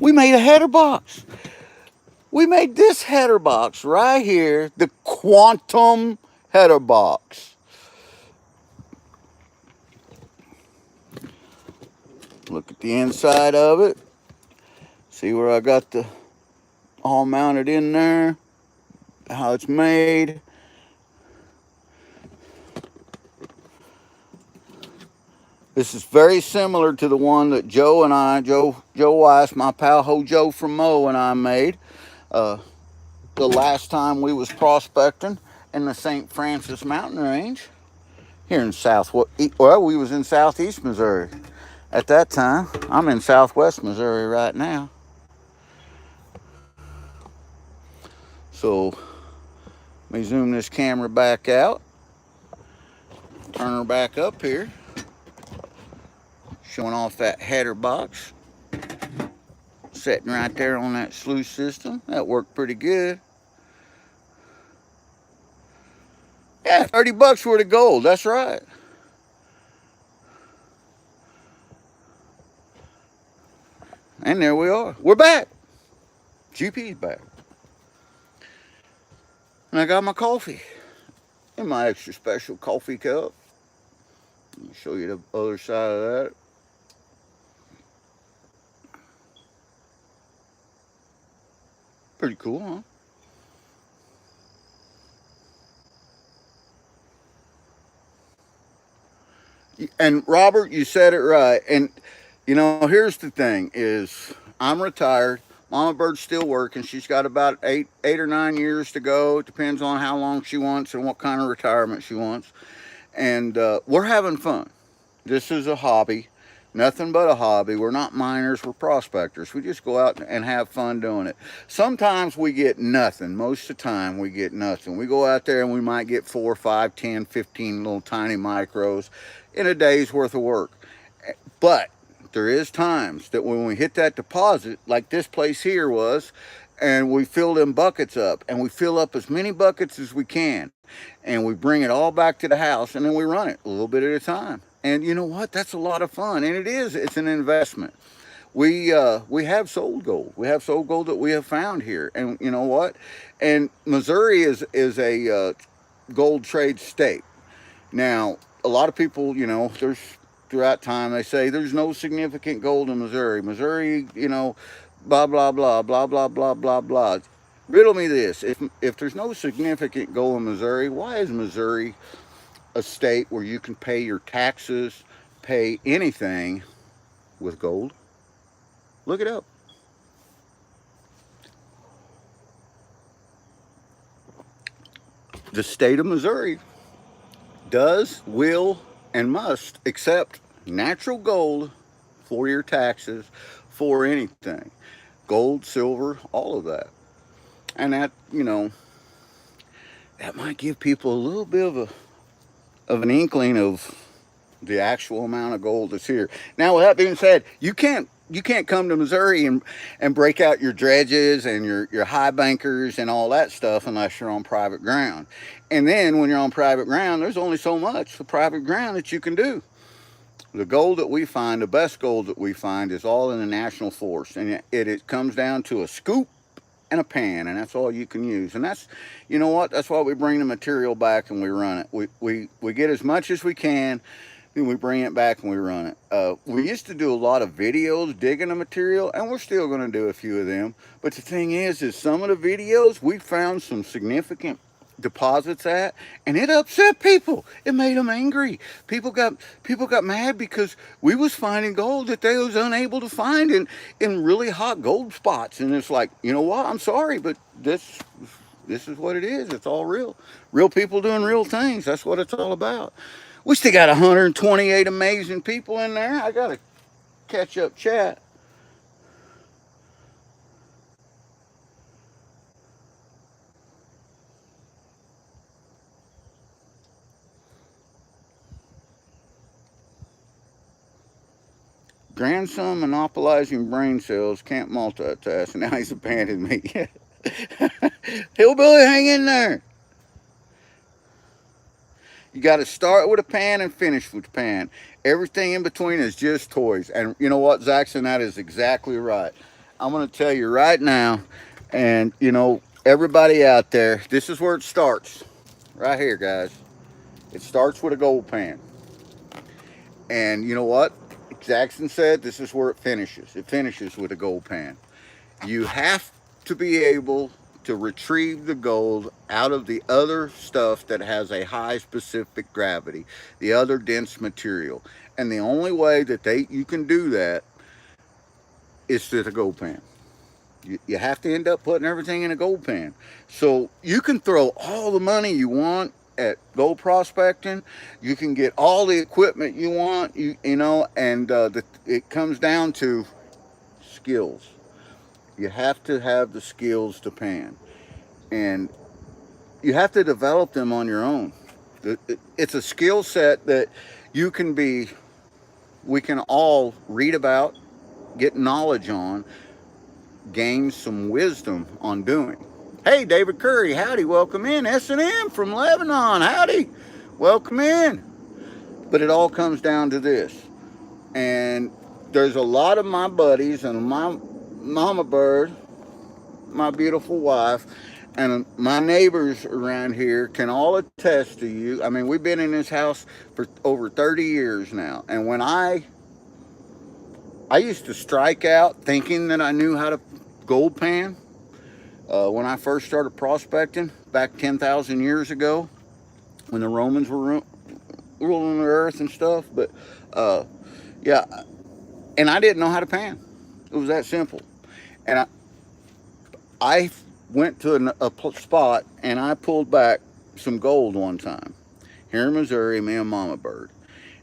we made a header box. We made this header box right here, the quantum header box. Look at the inside of it. See where I got the all mounted in there, how it's made. This is very similar to the one that Joe Weiss, my pal Ho Joe from Mo, and I made the last time we was prospecting in the St. Francis Mountain Range here in we was in southeast Missouri at that time. I'm in southwest Missouri right now. So let me zoom this camera back out, turn her back up here, showing off that header box sitting right there on that sluice system. That worked pretty good. Yeah, 30 bucks worth of gold, that's right. And there we are. We're back. GP's back. And I got my coffee in my extra special coffee cup. Let me show you the other side of that. Pretty cool, huh? And Robert, you said it right. And you know, here's the thing: is I'm retired. Mama Bird's still working. She's got about eight or 9 years to go. It depends on how long she wants and what kind of retirement she wants. And we're having fun. This is a hobby, nothing but a hobby. We're not miners, we're prospectors. We just go out and have fun doing it. Sometimes we get nothing. Most of the time we get nothing. We go out there and we might get 4, 5, 10, 15 little tiny micros in a day's worth of work. But there is times that when we hit that deposit, like this place here was, and we fill them buckets up, and we fill up as many buckets as we can, and we bring it all back to the house, and then we run it a little bit at a time. And you know what? That's a lot of fun, and it's an investment. We have sold gold. We have sold gold that we have found here, and you know what? And Missouri is a gold trade state. Now, a lot of people, you know, throughout time they say there's no significant gold in Missouri. Missouri, you know, blah blah blah blah blah blah blah blah. Riddle me this: if there's no significant gold in Missouri, why is Missouri a state where you can pay your taxes, pay anything with gold? Look it up. The state of Missouri does, will, and must accept natural gold for your taxes, for anything. Gold, silver, all of that. And that, you know, that might give people a little bit of an inkling of the actual amount of gold that's here. Now, with that being said, you can't come to Missouri and break out your dredges and your high bankers and all that stuff unless you're on private ground. And then when you're on private ground, there's only so much for private ground that you can do. The gold that we find, the best gold that we find, is all in the national forest, and it comes down to a scoop and a pan, and that's all you can use. And that's, you know what, that's why we bring the material back and we run it. We get as much as we can, then we bring it back and we run it. We used to do a lot of videos digging the material, and we're still going to do a few of them. But the thing is some of the videos, we found some significant deposits at, and it upset people. It made them angry. People got mad because we was finding gold that they was unable to find in really hot gold spots. And it's like, you know what? I'm sorry, but this is what it is. It's all real. Real people doing real things. That's what it's all about. We still got 128 amazing people in there. I gotta catch up chat. Grandson monopolizing brain cells, can't multitask, and now he's abandoned me. Hillbilly, hang in there. You got to start with a pan and finish with a pan. Everything in between is just toys. And you know what, Zaxxon, that is exactly right. I'm going to tell you right now, and everybody out there, this is where it starts. Right here, guys. It starts with a gold pan. And you know what? Jackson said this is where it finishes. It finishes with a gold pan. You have to be able to retrieve the gold out of the other stuff that has a high specific gravity, the other dense material. And the only way that you can do that is through the gold pan. You have to end up putting everything in a gold pan. So you can throw all the money you want at gold prospecting. You can get all the equipment you want, and it comes down to skills. You have to have the skills to pan, and you have to develop them on your own. It's a skill set that you can be, we can all read about, get knowledge on, gain some wisdom on doing. Hey, David Curry, howdy, welcome in. S&M from Lebanon, howdy, welcome in. But it all comes down to this. And there's a lot of my buddies and my mama bird, my beautiful wife, and my neighbors around here can all attest to you. I mean, we've been in this house for over 30 years now. And when I used to strike out thinking that I knew how to gold pan, when I first started prospecting back 10,000 years ago, when the Romans were ruling the earth and stuff. But yeah, and I didn't know how to pan. It was that simple. And I went to a spot and I pulled back some gold one time here in Missouri, me and Mama Bird,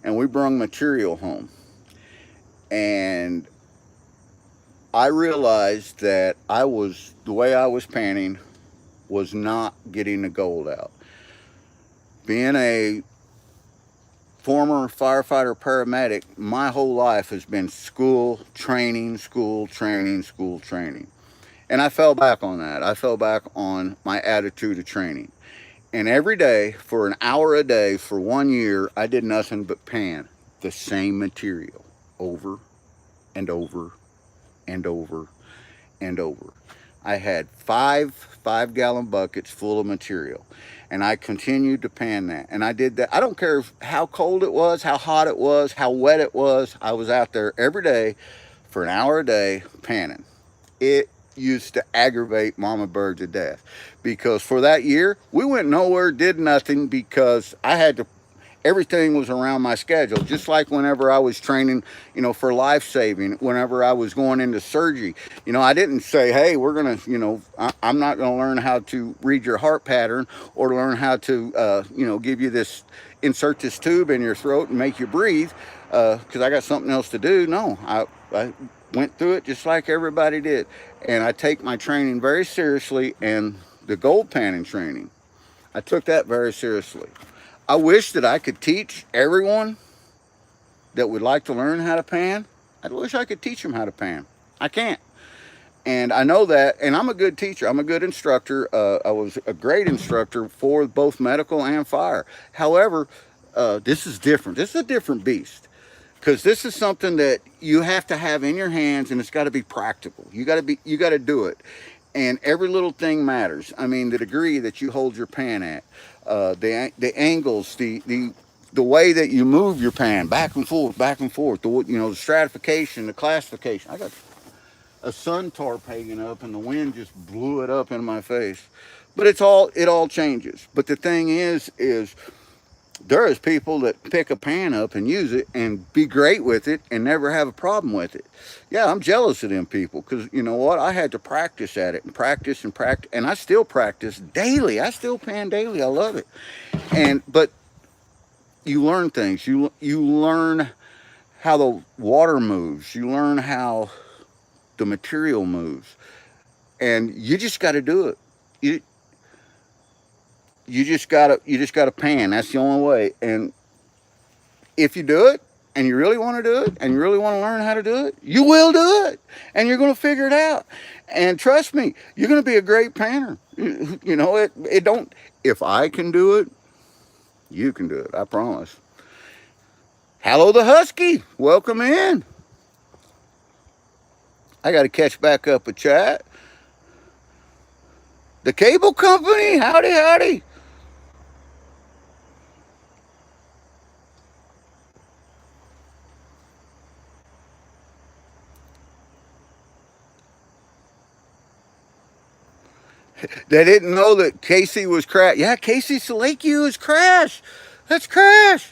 and we brung material home. And I realized that the way I was panning was not getting the gold out. Being a former firefighter paramedic, my whole life has been school training, school training, school training. And I fell back on that. I fell back on my attitude of training. And every day, for an hour a day, for 1 year, I did nothing but pan the same material over and over and over and over. I had five-gallon buckets full of material, and I continued to pan that. And I did that. I don't care how cold it was, how hot it was, how wet it was. I was out there every day for an hour a day panning. It used to aggravate Mama Bird to death, because for that year we went nowhere, did nothing, because I had to, everything was around my schedule. Just like whenever I was training, for life saving, whenever I was going into surgery, I didn't say, hey, we're gonna, I'm not gonna learn how to read your heart pattern, or learn how to give you this, insert this tube in your throat and make you breathe, because I got something else to do. No, I went through it just like everybody did. And I take my training very seriously, and the gold panning training, I took that very seriously. I wish that I could teach everyone that would like to learn how to pan. I wish I could teach them how to pan. I can't. And I know that, and I'm a good teacher. I'm a good instructor. I was a great instructor for both medical and fire. However, this is different. This is a different beast, because this is something that you have to have in your hands, and it's got to be practical. You got to do it, and every little thing matters. I mean, the degree that you hold your pan at, the angles, the way that you move your pan back and forth, the stratification, the classification. I got a sun tarp hanging up, and the wind just blew it up in my face. But it all changes. But the thing is there is people that pick a pan up and use it and be great with it and never have a problem with it. Yeah, I'm jealous of them people because you know what? I had to practice at it and practice, and I still practice daily. I still pan daily. I love it. And but you learn things. You learn how the water moves. You learn how the material moves, and you just got to do it. You you just gotta pan. That's the only way. And if you do it, and you really want to do it, and you really want to learn how to do it, you will do it, and you're going to figure it out. And trust me, you're going to be a great panner. You know it. Don't. If I can do it, you can do it. I promise. Hello, the Husky. Welcome in. I got to catch back up with chat. The cable company. Howdy, howdy. They didn't know that Casey was crash. Yeah, Casey Salakio is crash. That's crash.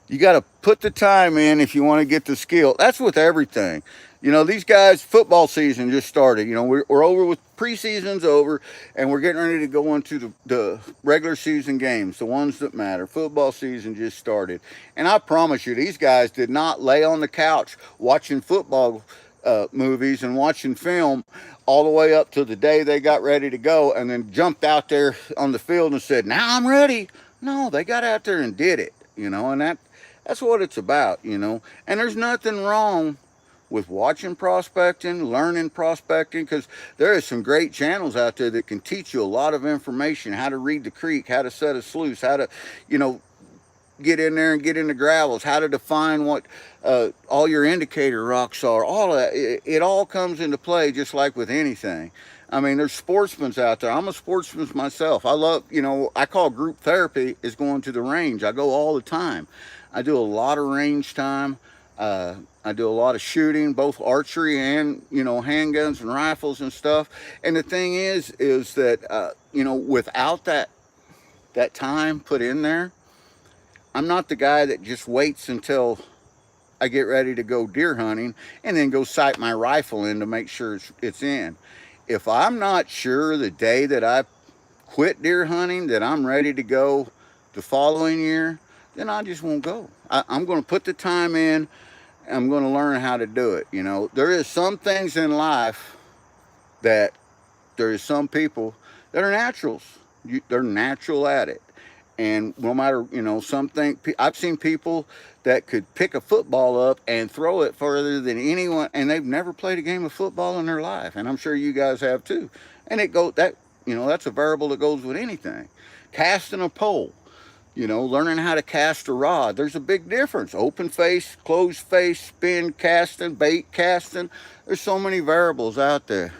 You got to put the time in if you want to get the skill. That's with everything. You know, these guys, football season just started. You know, we're over with preseason's over, and we're getting ready to go into the regular season games, the ones that matter. Football season just started. And I promise you, these guys did not lay on the couch watching football movies and watching film all the way up to the day they got ready to go and then jumped out there on the field and said, now I'm ready. No, they got out there and did it, you know, and that's what it's about, you know. And there's nothing wrong with watching prospecting, learning prospecting, because there is some great channels out there that can teach you a lot of information, how to read the creek, how to set a sluice, how to, you know, get in there and get in the gravels, how to define what all your indicator rocks are, all of that. It all comes into play just like with anything. I mean, there's sportsmen out there. I'm a sportsman myself. I love, you know, I call group therapy is going to the range. I go all the time. I do a lot of range time. I do a lot of shooting, both archery and, you know, handguns and rifles and stuff. And the thing is that, you know, without that time put in there, I'm not the guy that just waits until I get ready to go deer hunting and then go sight my rifle in to make sure it's in. If I'm not sure the day that I quit deer hunting that I'm ready to go the following year, then I just won't go. I'm going to put the time in. I'm going to learn how to do it. You know, there is some things in life that there is some people that are naturals. They're natural at it. And no matter, you know, something, I've seen people that could pick a football up and throw it further than anyone, and they've never played a game of football in their life. And I'm sure you guys have too. And it goes that, you know, that's a variable that goes with anything. Casting a pole, you know, learning how to cast a rod. There's a big difference. Open face, closed face, spin casting, bait casting. There's so many variables out there.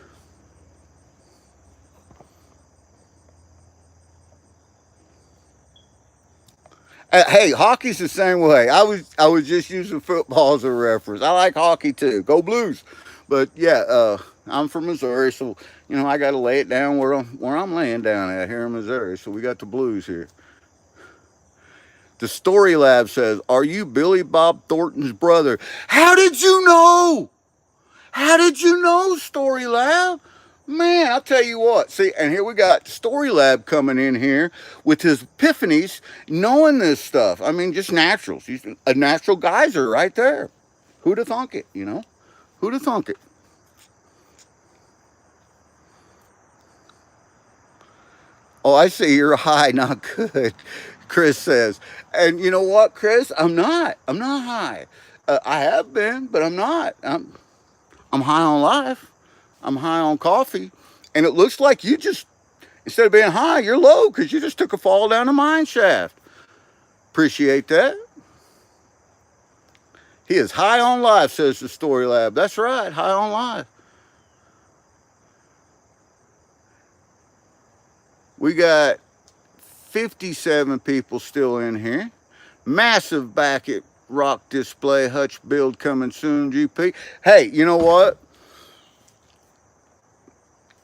Hey, hockey's the same way. I was just using football as a reference. I like hockey too. Go Blues! But yeah, I'm from Missouri, so you know I got to lay it down where I'm laying down at here in Missouri. So we got the Blues here. The Story Lab says, "Are you Billy Bob Thornton's brother?" How did you know? How did you know, Story Lab? Man, I'll tell you what. See, and here we got Story Lab coming in here with his epiphanies, knowing this stuff. I mean, just naturals. He's a natural geyser right there. Who'd have thunk it, you know? Who'd have thunk it? Oh, I see you're high, not good, Chris says. And you know what, Chris? I'm not. I'm not high. I have been, but I'm not. I'm high on life. I'm high on coffee. And it looks like you just, instead of being high, you're low because you just took a fall down the mine shaft. Appreciate that. He is high on life, says the Story Lab. That's right, high on life. We got 57 people still in here. Massive back at rock display, hutch build coming soon, GP. Hey, you know what?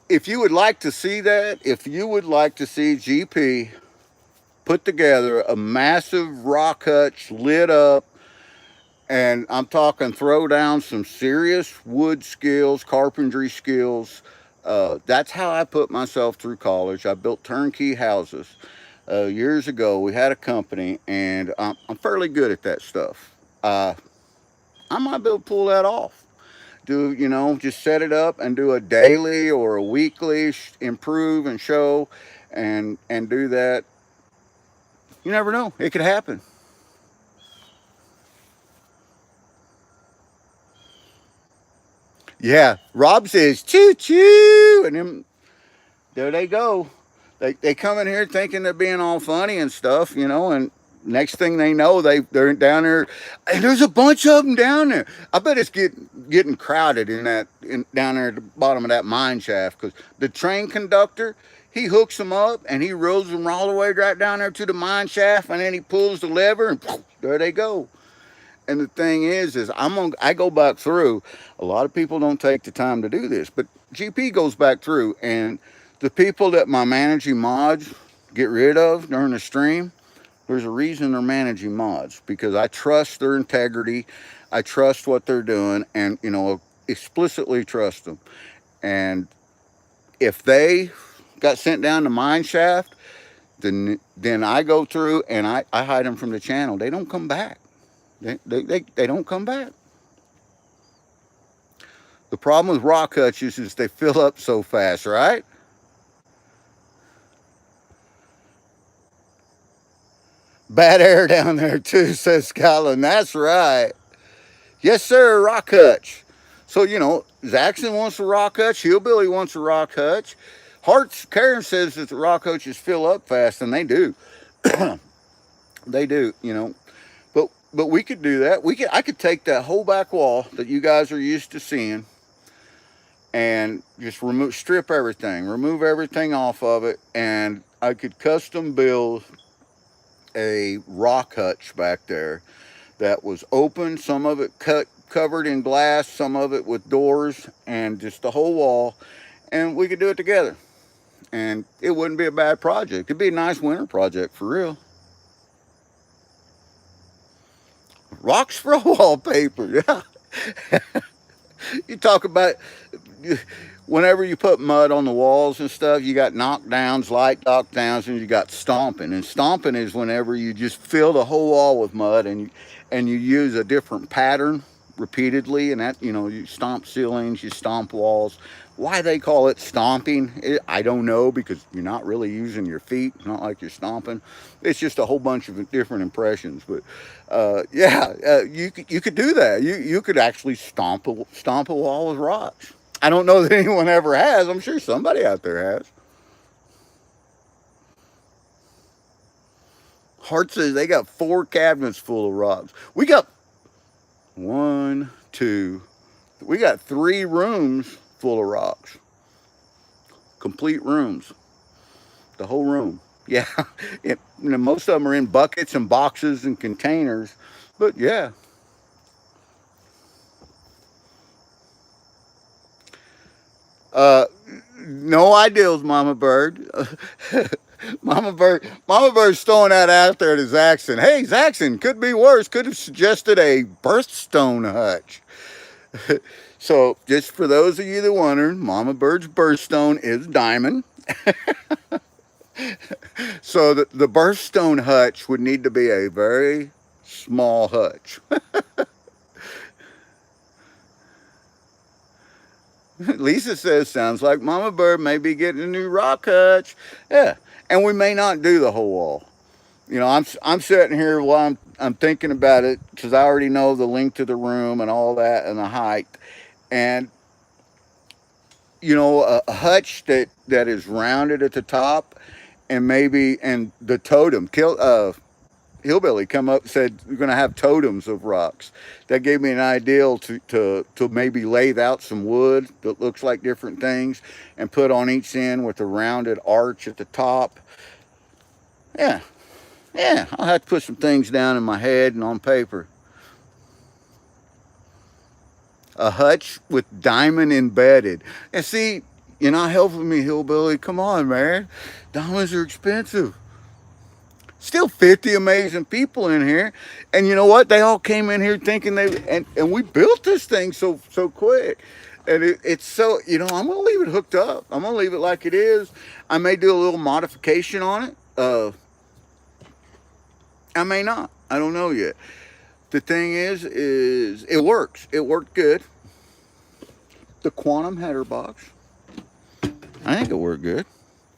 if you would like to see that, if you would like to see GP put together a massive rock hutch lit up, and I'm talking throw down some serious wood skills, carpentry skills. That's how I put myself through college. I built turnkey houses. Years ago, we had a company, and I'm fairly good at that stuff. I might be able to pull that off. Do, just set it up and do a daily or a weekly improve and show, and do that. You never know, it could happen. Yeah, Rob says choo choo, and then there they go. They come in here thinking they're being all funny and stuff, and next thing they know, they're down there, and there's a bunch of them down there. I bet it's getting crowded down there at the bottom of that mine shaft, because the train conductor, he hooks them up and he rolls them all the way right down there to the mine shaft, and then he pulls the lever, and there they go. And the thing is I go back through. A lot of people don't take the time to do this, but GP goes back through, and the people that my managing mods get rid of during the stream, there's a reason they're managing mods, because I trust their integrity, I trust what they're doing, and explicitly trust them. And if they got sent down the mine shaft, then I go through and I hide them from the channel. They don't come back. They don't come back. The problem with rock hutches is they fill up so fast, right? Bad air down there too, says Scotland. That's right. Yes, sir, rock hutch. So, Zaxxon wants a rock hutch. Hillbilly wants a rock hutch. Karen says that the rock hutches fill up fast, and they do. They do, But we could do that. I could take that whole back wall that you guys are used to seeing, and just remove everything off of it, and I could custom build a rock hutch back there that was open, some of it covered in glass, some of it with doors, and just the whole wall, and we could do it together. And it wouldn't be a bad project. It'd be a nice winter project for real. Rocks for wallpaper, yeah. You talk about whenever you put mud on the walls and stuff, you got knockdowns, light knockdowns, and you got stomping. And stomping is whenever you just fill the whole wall with mud, and you use a different pattern repeatedly, and that, you stomp ceilings, you stomp walls. Why they call it stomping, I don't know, because you're not really using your feet. It's not like you're stomping. It's just a whole bunch of different impressions. But you could do that. You could actually stomp a wall with rocks. I don't know that anyone ever has. I'm sure somebody out there has. Hart says they got 4 cabinets full of rocks. We got 1, 2. We got 3 rooms full of rocks. Complete rooms. The whole room. Yeah. Most of them are in buckets and boxes and containers. But yeah. No ideals, Mama Bird. Mama Bird's throwing that out there to Zaxxon. Hey, Zaxxon, could be worse. Could have suggested a birthstone hutch. So, just for those of you that wondering, Mama Bird's birthstone is diamond. So the birthstone hutch would need to be a very small hutch. Lisa says, sounds like Mama Bird may be getting a new rock hutch. Yeah, and we may not do the whole wall. I'm sitting here while I'm thinking about it, because I already know the length to the room and all that and the height. And a hutch that is rounded at the top, and the totem Hillbilly come up and said we're going to have totems of rocks. That gave me an idea to maybe lathe out some wood that looks like different things and put on each end with a rounded arch at the top. Yeah, I'll have to put some things down in my head and on paper. A hutch with diamond embedded. And see, You're not helping me, hillbilly. Come on, man. Diamonds are expensive. Still 50 amazing people in here. And you know what? They all came in here thinking and we built this thing so quick. And it's so, I'm going to leave it hooked up. I'm going to leave it like it is. I may do a little modification on it. I may not. I don't know yet. The thing is it works. It worked good. The quantum header box, I think it worked good.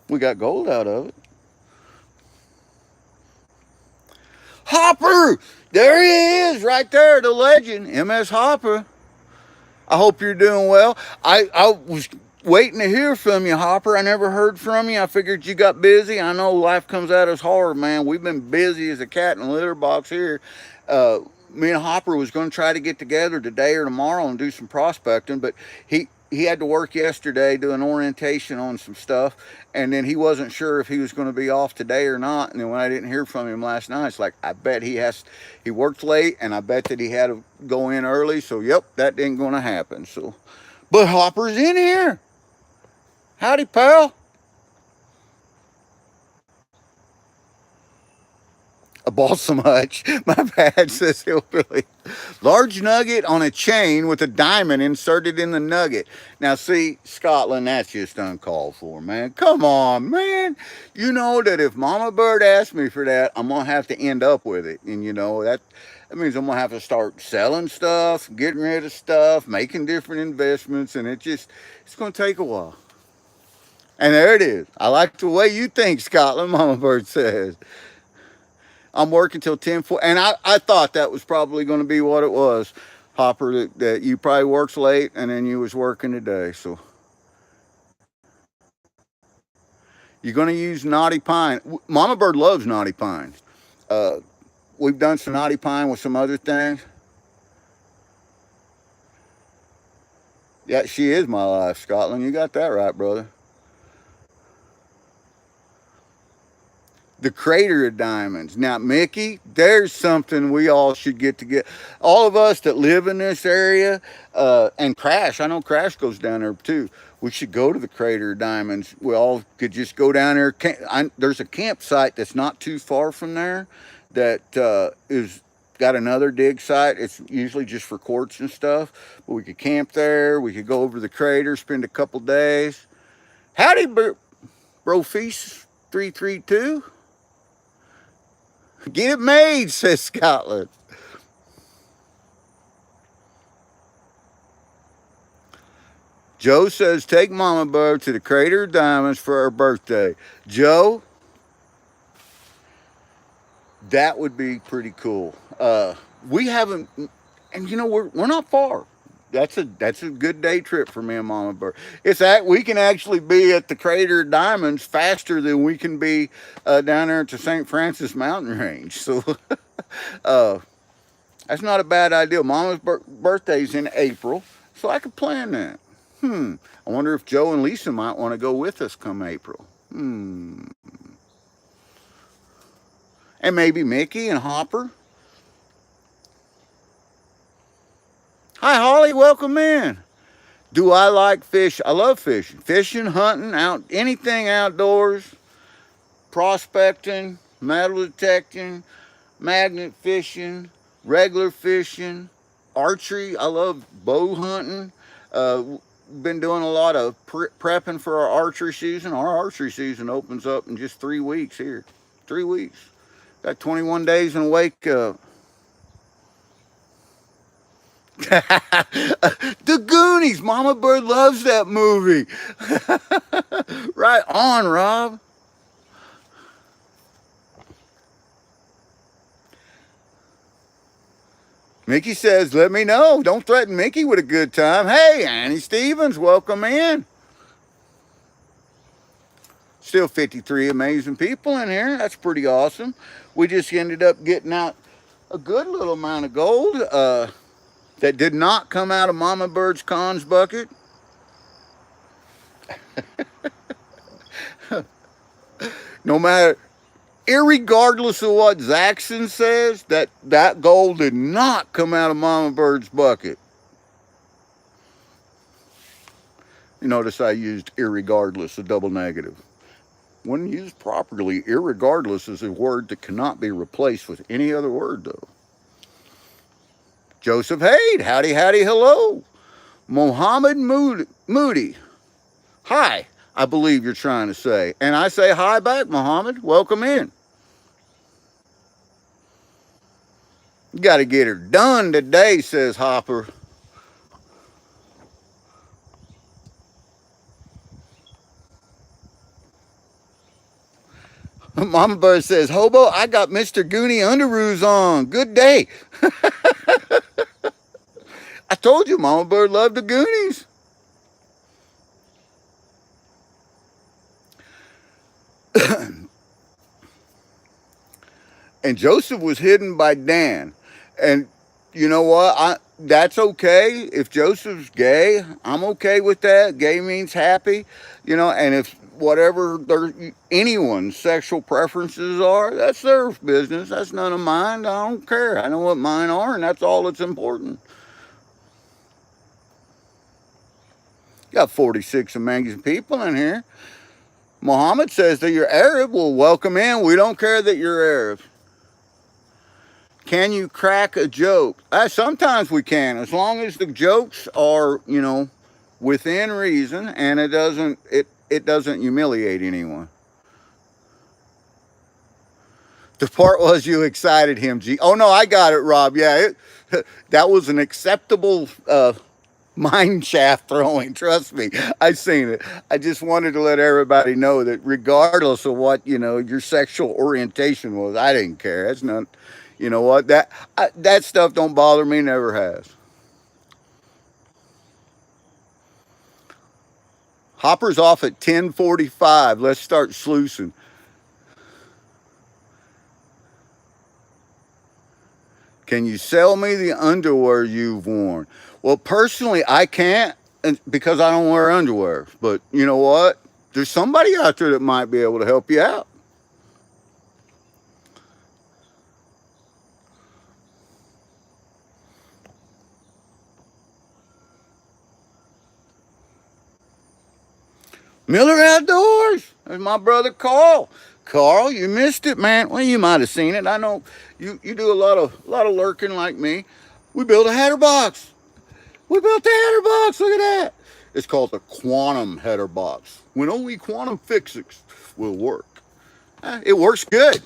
We got gold out of it. Hopper! There he is, right there, the legend, MS Hopper. I hope you're doing well. I was waiting to hear from you, Hopper. I never heard from you. I figured you got busy. I know life comes at us hard, man. We've been busy as a cat in a litter box here. Me and Hopper was going to try to get together today or tomorrow and do some prospecting, but he had to work yesterday doing orientation on some stuff, and then he wasn't sure if he was going to be off today or not. And then when I didn't hear from him last night, it's like, I bet he worked late, and I bet that he had to go in early. So yep, that ain't going to happen. So, but Hopper's in here. Howdy, pal. I bought so much. My bad, says hillbilly. Large nugget on a chain with a diamond inserted in the nugget. Now, see, Scotland, that's just uncalled for, man. Come on, man. You know that if Mama Bird asked me for that, I'm going to have to end up with it. And, that means I'm going to have to start selling stuff, getting rid of stuff, making different investments, and it's going to take a while. And there it is. I like the way you think, Scotland, Mama Bird says. I'm working till 10:40, and I thought that was probably going to be what it was, Hopper, that you probably works late and then you was working today. So you're going to use knotty pine. Mama Bird loves knotty pine. We've done some knotty pine with some other things. Yeah, she is my life, Scotland. You got that right, brother. The crater of diamonds. Now, Mickey, there's something we all should get together. All of us that live in this area, and Crash, I know Crash goes down there too. We should go to the crater of diamonds. We all could just go down there. There's a campsite that's not too far from there that is got another dig site. It's usually just for quartz and stuff. But we could camp there. We could go over to the crater, spend a couple days. Howdy, Bro Feast 332. Get it made, says Scotland. Joe says, take Mama Bird to the Crater of Diamonds for her birthday. Joe, that would be pretty cool. We haven't, and we're not far. That's a good day trip for me and Mama Bird. We can actually be at the Crater of Diamonds faster than we can be down there at the St. Francis Mountain Range. So that's not a bad idea. Mama's birthday's in April, so I could plan that. I wonder if Joe and Lisa might want to go with us come April. And maybe Mickey and Hopper. Hi, Holly. Welcome in. Do I like fish? I love fishing. Fishing, hunting, anything outdoors. Prospecting, metal detecting, magnet fishing, regular fishing, archery. I love bow hunting. Been doing a lot of prepping for our archery season. Our archery season opens up in just 3 weeks here. 3 weeks. Got 21 days in wake up. The Goonies. Mama Bird loves that movie. Right on, Rob. Mickey says, let me know. Don't threaten Mickey with a good time. Hey, Annie Stevens, welcome in. Still 53 amazing people in here. That's pretty awesome. We just ended up getting out a good little amount of gold that did not come out of Mama Bird's Cons bucket. No matter, irregardless of what Zaxxon says, that gold did not come out of Mama Bird's bucket. You notice I used irregardless, a double negative. When used properly, irregardless is a word that cannot be replaced with any other word, though. Joseph Haid, howdy, howdy, hello. Mohammed Moody, hi, I believe you're trying to say. And I say hi back, Mohammed. Welcome in. Got to get her done today, says Hopper. Mama Bird says, Hobo, I got Mr. Goonie underoos on. Good day. I told you Mama Bird loved the Goonies. And Joseph was hidden by Dan. And you know what? That's okay. If Joseph's gay, I'm okay with that. Gay means happy, and if whatever anyone's sexual preferences are, that's their business. That's none of mine. I don't care. I know what mine are, and that's all that's important. Got 46 amazing people in here. Muhammad says that you're Arab. Well, welcome in. We don't care that you're Arab. Can you crack a joke? Sometimes we can, as long as the jokes are, within reason and it doesn't humiliate anyone. The part was you excited him, G. Oh no, I got it, Rob. Yeah, that was an acceptable mine shaft throwing. Trust me, I seen it. I just wanted to let everybody know that regardless of what your sexual orientation was, I didn't care. That's not. You know what? That stuff don't bother me. Never has. Hopper's off at 10:45. Let's start sluicing. Can you sell me the underwear you've worn? Well, personally, I can't because I don't wear underwear. But you know what? There's somebody out there that might be able to help you out. Miller Outdoors. There's my brother Carl. Carl, you missed it, man. Well, you might have seen it. I know you do a lot of lurking like me. We built a header box. We built the header box. Look at that. It's called the quantum header box. When only quantum physics will work. It works good.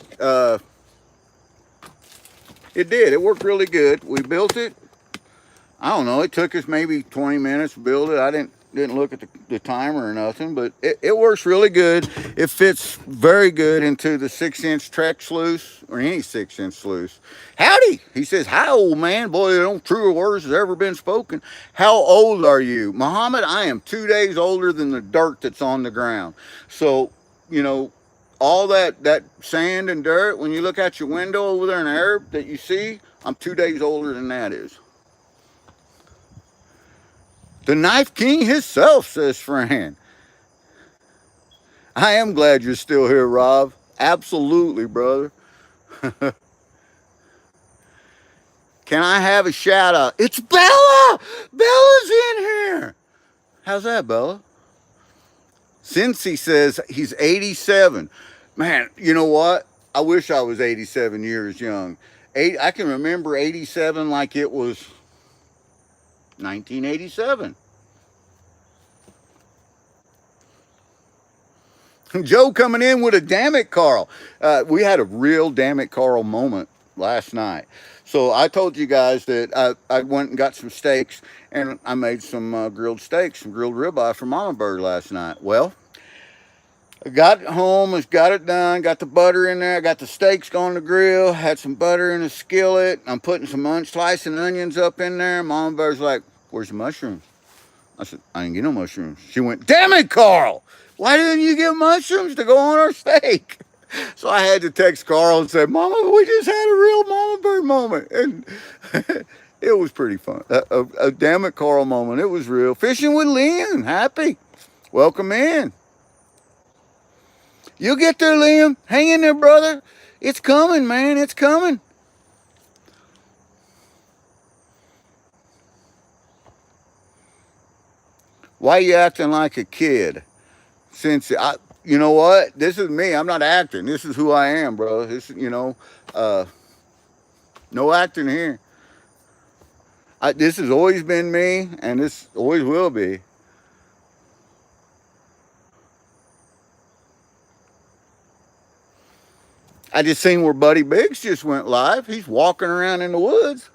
It did. It worked really good. We built it. I don't know. It took us maybe 20 minutes to build it. I didn't look at the timer or nothing, but it works really good. It fits very good into the 6-inch Trek sluice or any 6-inch sluice. Howdy, he says, hi, old man. Boy, no truer words has ever been spoken. How old are you? Muhammad, I am 2 days older than the dirt that's on the ground. So, all that sand and dirt, when you look out your window over there in Arab that you see, I'm 2 days older than that is. The Knife King himself, says Fran. I am glad you're still here, Rob. Absolutely, brother. Can I have a shout out? It's Bella! Bella's in here. How's that, Bella? Cincy says he's 87. Man, you know what? I wish I was 87 years young. I can remember 87 like it was 1987. Joe coming in with a damn it, Carl. We had a real damn it, Carl moment last night. So I told you guys that I went and got some steaks, and I made some grilled steaks, some grilled ribeye for Mama Bird last night. Well, I got it home, got it done, got the butter in there, I got the steaks on the grill, had some butter in the skillet. I'm putting some slicing onions up in there. Mama Bird's like, where's the mushrooms? I said, I didn't get no mushrooms. She went, damn it, Carl! Why didn't you get mushrooms to go on our steak? So I had to text Carl and say, Mama, we just had a real Mama Bird moment. And it was pretty fun. A damn it, Carl moment. It was real. Fishing with Liam. Happy. Welcome in. You'll get there, Liam. Hang in there, brother. It's coming, man. It's coming. Why you acting like a kid? You know what? This is me. I'm not acting. This is who I am, bro. Uh, no acting here. This has always been me, and this always will be. I just seen where Buddy Biggs just went live. He's walking around in the woods.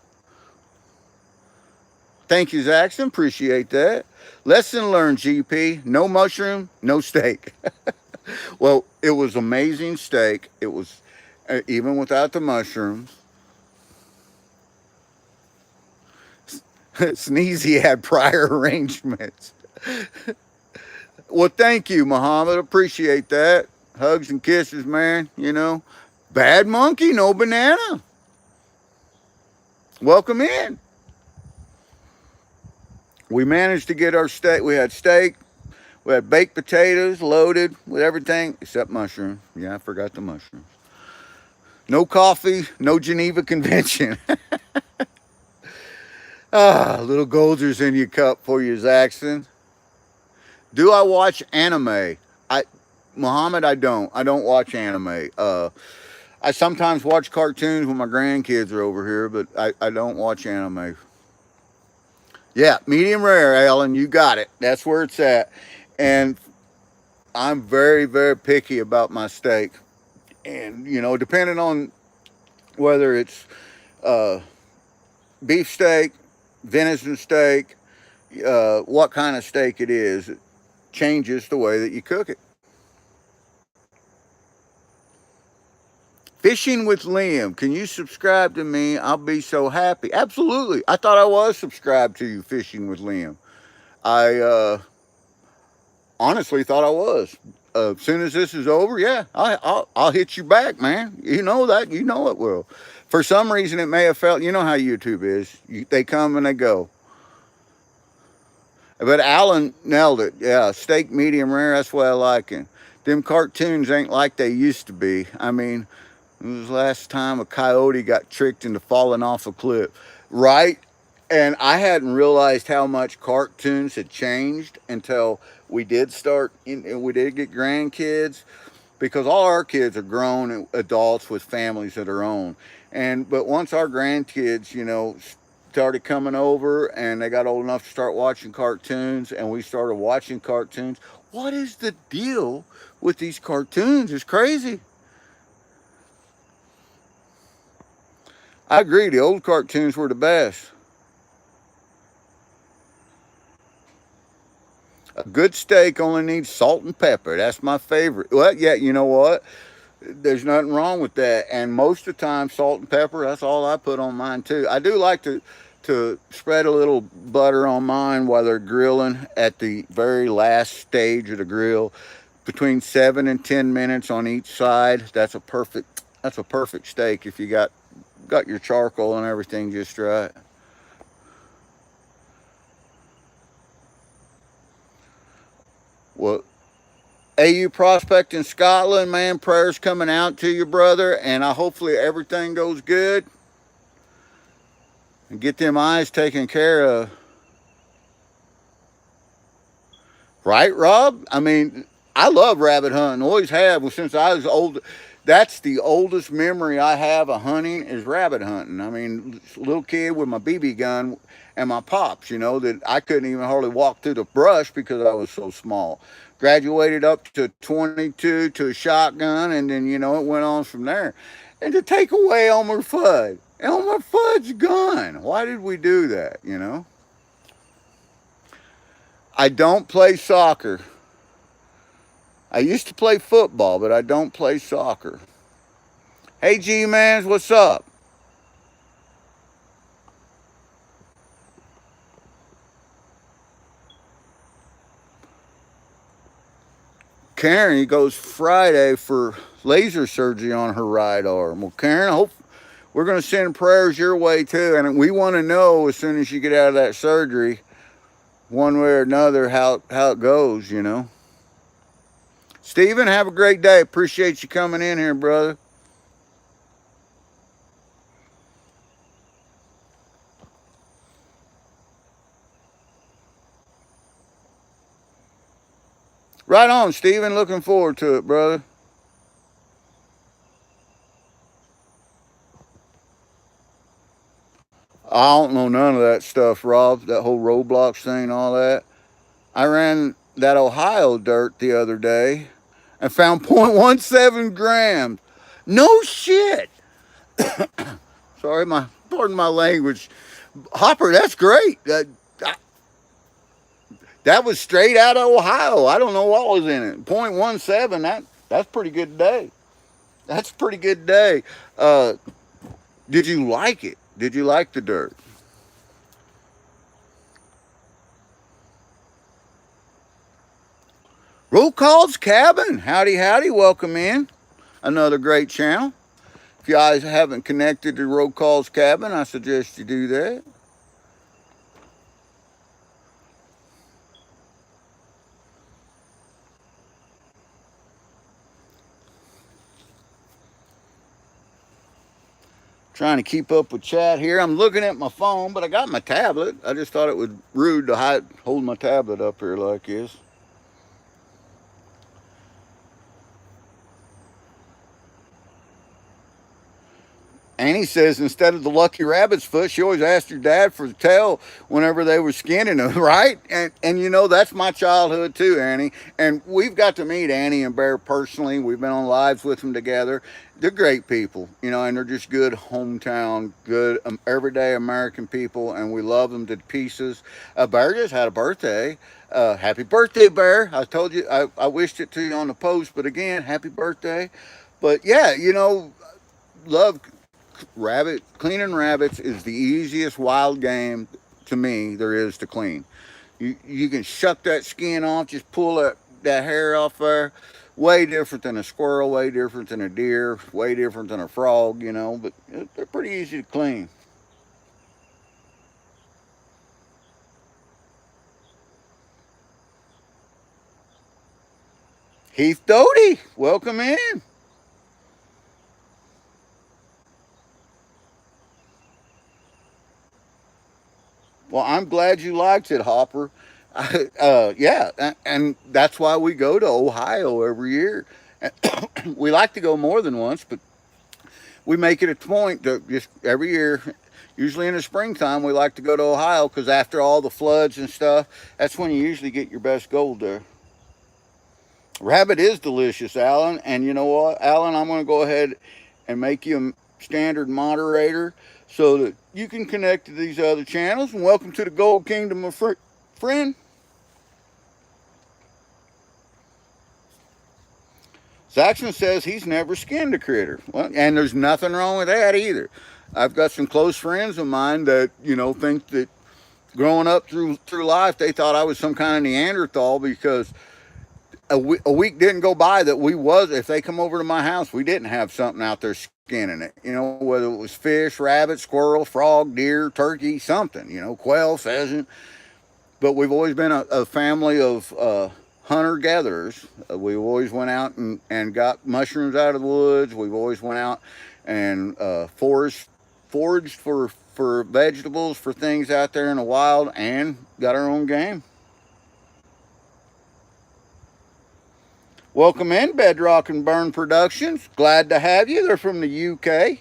Thank you, Zaxton. Appreciate that. Lesson learned, GP. No mushroom, no steak. Well, it was amazing steak. It was, even without the mushrooms. Sneezy had prior arrangements. Well, thank you, Muhammad. Appreciate that. Hugs and kisses, man. Bad monkey, no banana. Welcome in. We managed to get our steak. We had steak. We had baked potatoes loaded with everything except mushrooms. Yeah, I forgot the mushrooms. No coffee, no Geneva Convention. Little Goldgers in your cup for you, Zaxton. Do I watch anime? Muhammad, I don't. I don't watch anime. I sometimes watch cartoons when my grandkids are over here, but I don't watch anime. Yeah, medium rare, Alan. You got it. That's where it's at. And I'm very, very picky about my steak. And, depending on whether it's uh, beef steak, venison steak, what kind of steak it is, it changes the way that you cook it. Fishing with Liam. Can you subscribe to me? I'll be so happy. Absolutely. I thought I was subscribed to you, Fishing with Liam. I honestly thought I was. As soon as this is over, yeah, I'll hit you back, man. You know that. You know it will. For some reason, it may have felt. You know how YouTube is. They come and they go. But Alan nailed it. Yeah, steak medium rare. That's what I like it. Them cartoons ain't like they used to be. I mean, it was the last time a coyote got tricked into falling off a cliff, right? And I hadn't realized how much cartoons had changed until we did we did get grandkids, because all our kids are grown adults with families of their own. But once our grandkids, started coming over and they got old enough to start watching cartoons, and we started watching cartoons. What is the deal with these cartoons? It's crazy. I agree. The old cartoons were the best. A good steak only needs salt and pepper. That's my favorite. Well, yeah, you know what? There's nothing wrong with that. And most of the time, salt and pepper, that's all I put on mine too. I do like to spread a little butter on mine while they're grilling at the very last stage of the grill, between 7 and 10 minutes on each side. That's a perfect steak if you got your charcoal and everything just right. Well, AU Prospect in Scotland, man, prayers coming out to you, brother, and hopefully everything goes good and get them eyes taken care of. Right, Rob? I mean, I love rabbit hunting, always have since I was old. That's the oldest memory I have of hunting is rabbit hunting. I mean, little kid with my BB gun and my pops, that I couldn't even hardly walk through the brush because I was so small. Graduated up to 22 to a shotgun, and then, it went on from there. And to take away Elmer Fudd. Elmer Fudd's gun. Why did we do that? I don't play soccer. I used to play football, but I don't play soccer. Hey, G-Mans, what's up? Karen, he goes Friday for laser surgery on her right arm. Well, Karen, I hope we're going to send prayers your way too. And we want to know as soon as you get out of that surgery, one way or another, how it goes. Stephen, have a great day. Appreciate you coming in here, brother. Right on, Steven. Looking forward to it, brother. I don't know none of that stuff, Rob. That whole Roblox thing, all that. I ran that Ohio dirt the other day and found 0.17 grams. No shit. Sorry, pardon my language. Hopper, that's great. That was straight out of Ohio. I don't know what was in it. 0.17. That's pretty good day. That's a pretty good day. Uh, did you like it? Did you like the dirt? Roll Call's Cabin. Howdy, howdy. Welcome in. Another great channel. If you guys haven't connected to Roll Call's Cabin, I suggest you do that. Trying to keep up with chat here. I'm looking at my phone, but I got my tablet. I just thought it was rude to hold my tablet up here like this. Annie says instead of the lucky rabbit's foot, she always asked her dad for the tail whenever they were skinning them, right? And you know that's my childhood too, Annie. And we've got to meet Annie and Bear personally. We've been on lives with them together. They're great people, you know, and they're just good hometown, good everyday American people, and we love them to pieces. Bear just had a birthday. Happy birthday, Bear! I told you I wished it to you on the post, but again, happy birthday. But yeah, you know, love cleaning rabbits is the easiest wild game to me there is to clean. You can shuck that skin off, just pull that hair off there. Way different than a squirrel, way different than a deer, way different than a frog, you know, but they're pretty easy to clean. Heath Doty, welcome in. Well, I'm glad you liked it, Hopper. Yeah, and that's why we go to Ohio every year. We like to go more than once, but we make it a point to just every year, usually in the springtime, we like to go to Ohio because after all the floods and stuff, that's when you usually get your best gold there. Rabbit is delicious, Alan. And you know what, Alan, I'm going to go ahead and make you a standard moderator so that you can connect to these other channels. And welcome to the Gold Kingdom, my friend. Saxon says he's never skinned a critter. Well, and there's nothing wrong with that either. I've got some close friends of mine that, you know, think that growing up through life, they thought I was some kind of Neanderthal because a week didn't go by that if they come over to my house, we didn't have something out there skinning it. You know, whether it was fish, rabbit, squirrel, frog, deer, turkey, something, you know, quail, pheasant. But we've always been a family of hunter gatherers. We always went out and got mushrooms out of the woods. We've always went out and foraged for vegetables, for things out there in the wild, and got our own game. Welcome in, Bedrock and Burn Productions. Glad to have you. They're from the UK.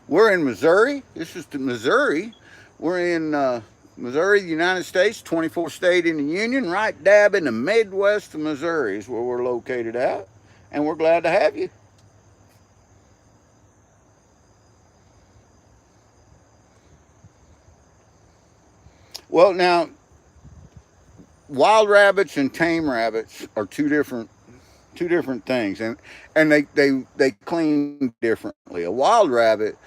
We're in Missouri. This is Missouri. We're in Missouri, the United States, 24th state in the Union, right dab in the Midwest of Missouri is where we're located at. And we're glad to have you. Well, now, wild rabbits and tame rabbits are two different things, and they clean differently. A wild rabbit,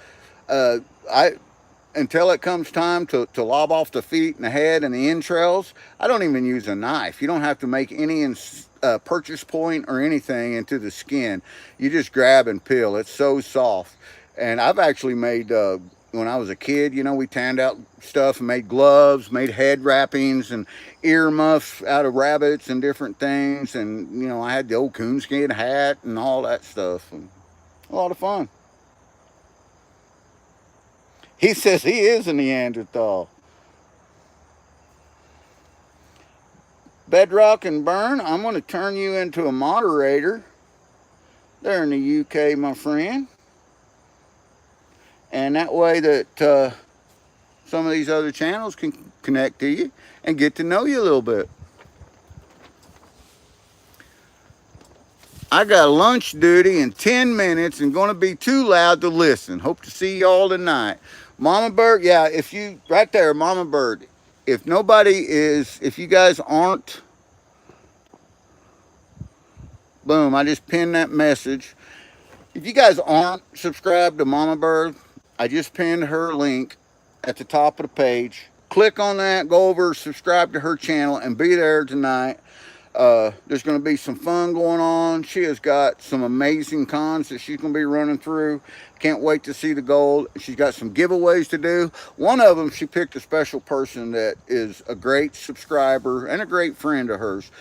uh, I until it comes time to lob off the feet and the head and the entrails, I don't even use a knife. You don't have to make any purchase point or anything into the skin. You just grab and peel. It's so soft. And I've actually made, when I was a kid, you know, we tanned out stuff and made gloves, made head wrappings and ear muffs out of rabbits and different things. And, you know, I had the old coonskin hat and all that stuff. And a lot of fun. He says he is a Neanderthal. Bedrock and Burn, I'm going to turn you into a moderator there in the UK, my friend. And that way that some of these other channels can connect to you and get to know you a little bit. I got lunch duty in 10 minutes and going to be too loud to listen. Hope to see y'all tonight. Mama Bird, yeah, if you, right there, Mama Bird, if you guys aren't, boom, I just pinned that message. If you guys aren't subscribed to Mama Bird, I just pinned her link at the top of the page. Click on that, go over, subscribe to her channel, and be there tonight. There's going to be some fun going on. She has got some amazing cons that she's going to be running through. Can't wait to see the gold. She's got some giveaways to do. One of them, she picked a special person that is a great subscriber and a great friend of hers.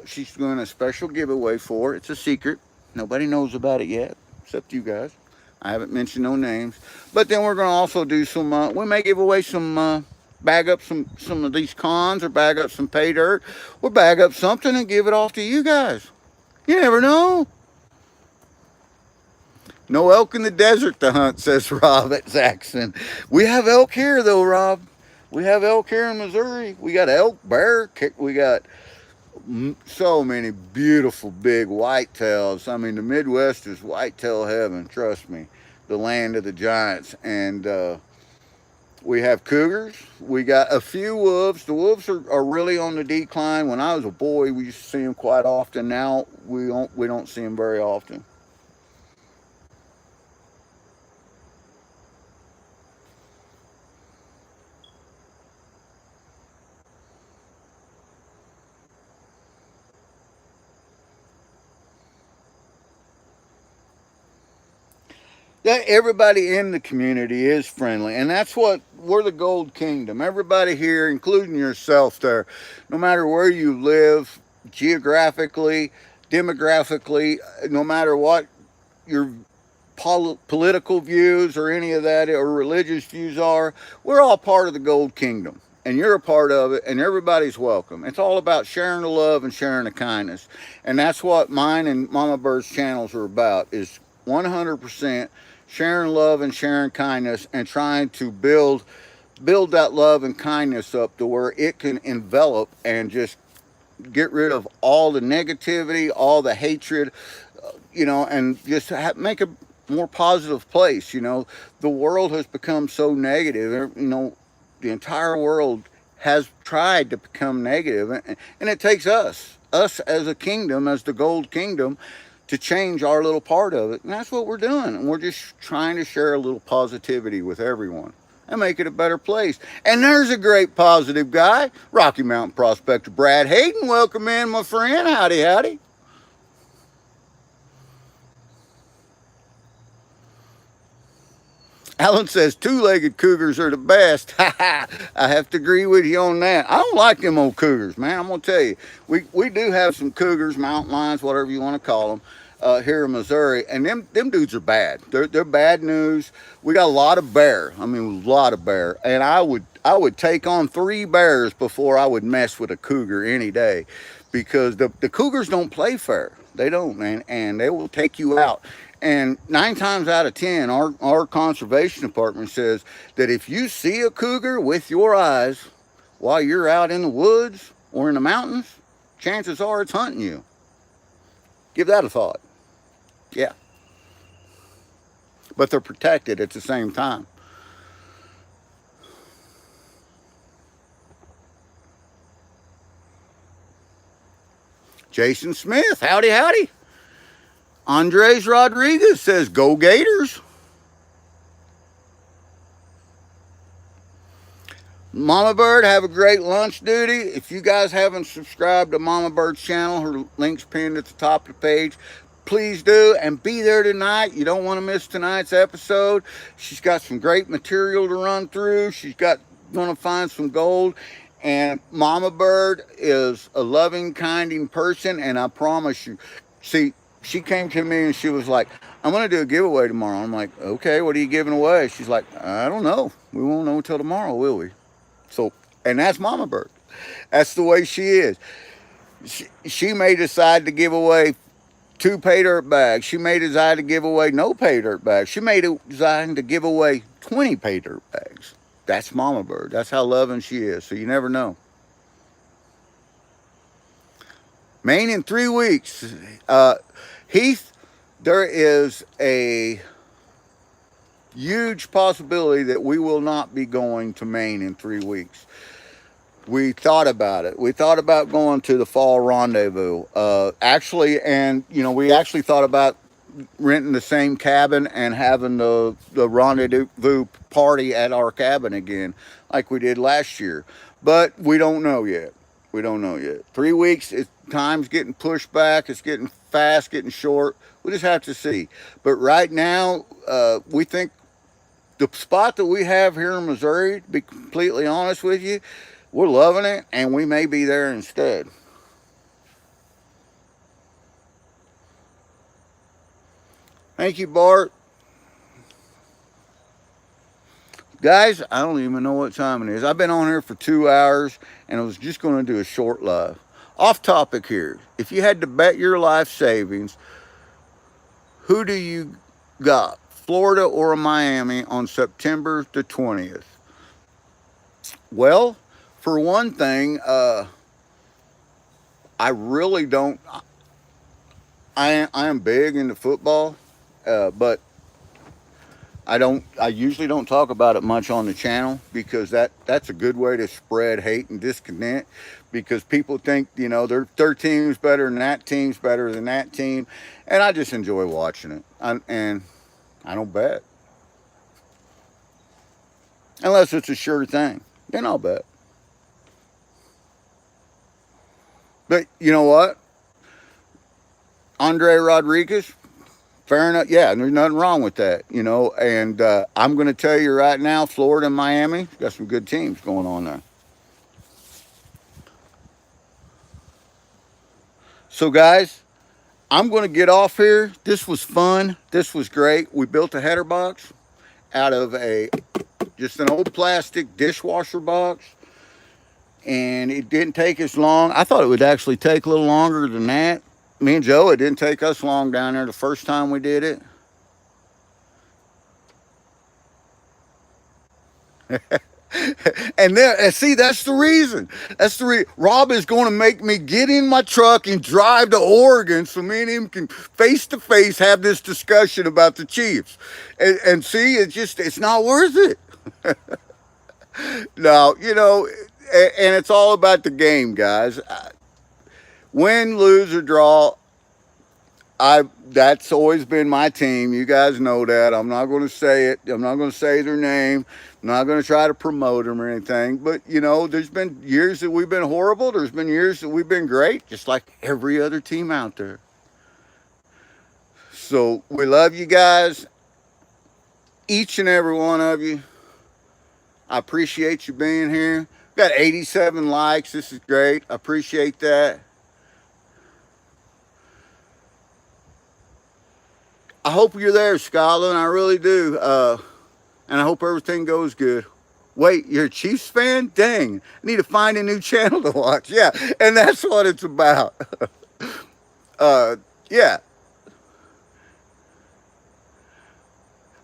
She's doing a special giveaway for. It's a secret. Nobody knows about it yet, except you guys. I haven't mentioned no names. But then we're going to also do some, we may give away some, bag up some of these cons, or bag up some pay dirt, or bag up something and give it off to you guys. You never know. No elk in the desert to hunt, says Rob at Zaxxon. We have elk here though, Rob. We have elk here in Missouri. We got elk, bear, we got so many beautiful big whitetails. I mean, the Midwest is whitetail heaven, trust me. The land of the giants. And we have cougars. We got a few wolves. The wolves are really on the decline. When I was a boy, we used to see them quite often. Now we don't see them very often. That everybody in the community is friendly, and that's what we're, the Gold Kingdom. Everybody here, including yourself there, no matter where you live geographically, demographically, no matter what your political views or any of that, or religious views are, we're all part of the Gold Kingdom, and you're a part of it, and everybody's welcome. It's all about sharing the love and sharing the kindness, and that's what mine and Mama Bird's channels are about, is 100% sharing love and sharing kindness, and trying to build that love and kindness up to where it can envelop and just get rid of all the negativity, all the hatred, and just make a more positive place. The world has become so negative. The entire world has tried to become negative, and it takes us as a kingdom, as the Gold Kingdom, to change our little part of it. And that's what we're doing. And we're just trying to share a little positivity with everyone and make it a better place. And there's a great positive guy, Rocky Mountain Prospector Brad Hayden. Welcome in, my friend. Howdy, howdy. Alan says two-legged cougars are the best. I have to agree with you on that. I don't like them old cougars, man. I'm going to tell you. We do have some cougars, mountain lions, whatever you want to call them, here in Missouri. And them dudes are bad. They're bad news. We got a lot of bear. I mean, a lot of bear. And I would take on 3 bears before I would mess with a cougar any day. Because the cougars don't play fair. They don't, man. And they will take you out. And 9 times out of 10, our conservation department says that if you see a cougar with your eyes while you're out in the woods or in the mountains, chances are it's hunting you. Give that a thought. Yeah. But they're protected at the same time. Jason Smith, howdy, howdy. Andres Rodriguez says, go Gators. Mama Bird, have a great lunch duty. If you guys haven't subscribed to Mama Bird's channel, her link's pinned at the top of the page. Please do, and be there tonight. You don't want to miss tonight's episode. She's got some great material to run through. She's going to find some gold. And Mama Bird is a loving, kinding person, and I promise you, see, she came to me and she was like, I'm going to do a giveaway tomorrow. I'm like, okay, what are you giving away? She's like, I don't know. We won't know until tomorrow, will we? So, and that's Mama Bird. That's the way she is. She may decide to give away 2 pay dirt bags. She may decide to give away no pay dirt bags. She may decide to give away 20 pay dirt bags. That's Mama Bird. That's how loving she is. So you never know. Maine in 3 weeks. Heath, there is a huge possibility that we will not be going to Maine in 3 weeks. We thought about it. We thought about going to the fall rendezvous. Actually, and we actually thought about renting the same cabin and having the rendezvous party at our cabin again, like we did last year. But we don't know yet. We don't know yet. 3 weeks, time's getting pushed back. It's getting fast, getting short. We just have to see. But right now, we think the spot that we have here in Missouri, to be completely honest with you, we're loving it, and we may be there instead. Thank you, Bart. Guys, I don't even know what time it is. I've been on here for 2 hours, and I was just going to do a short live. Off topic here. If you had to bet your life savings, who do you got? Florida or Miami on September the 20th? Well, for one thing, I really don't. I am big into football, but I usually don't talk about it much on the channel because that's a good way to spread hate and discontent. Because people think their team's better than that team's better than that team, and I just enjoy watching it. And I don't bet unless it's a sure thing. Then I'll bet. But you know what? Andre Rodriguez, fair enough. Yeah, there's nothing wrong with that, And I'm going to tell you right now, Florida and Miami got some good teams going on there. So, guys, I'm going to get off here. This was fun. This was great. We built a header box out of just an old plastic dishwasher box. And it didn't take us long. I thought it would actually take a little longer than that. Me and Joe, it didn't take us long down there the first time we did it. And then, see, that's the reason. Rob is going to make me get in my truck and drive to Oregon so me and him can face to face have this discussion about the Chiefs. And see, it's not worth it. No, and it's all about the game, guys. Win, lose, or draw, that's always been my team. You guys know that. I'm not going to say it. I'm not going to say their name. I'm not going to try to promote them or anything. But, there's been years that we've been horrible. There's been years that we've been great, just like every other team out there. So we love you guys, each and every one of you. I appreciate you being here. Got 87 likes. This is great. I appreciate that. I hope you're there, Scotland. I really do. And I hope everything goes good. Wait, you're a Chiefs fan? Dang. I need to find a new channel to watch. Yeah, and that's what it's about. Yeah.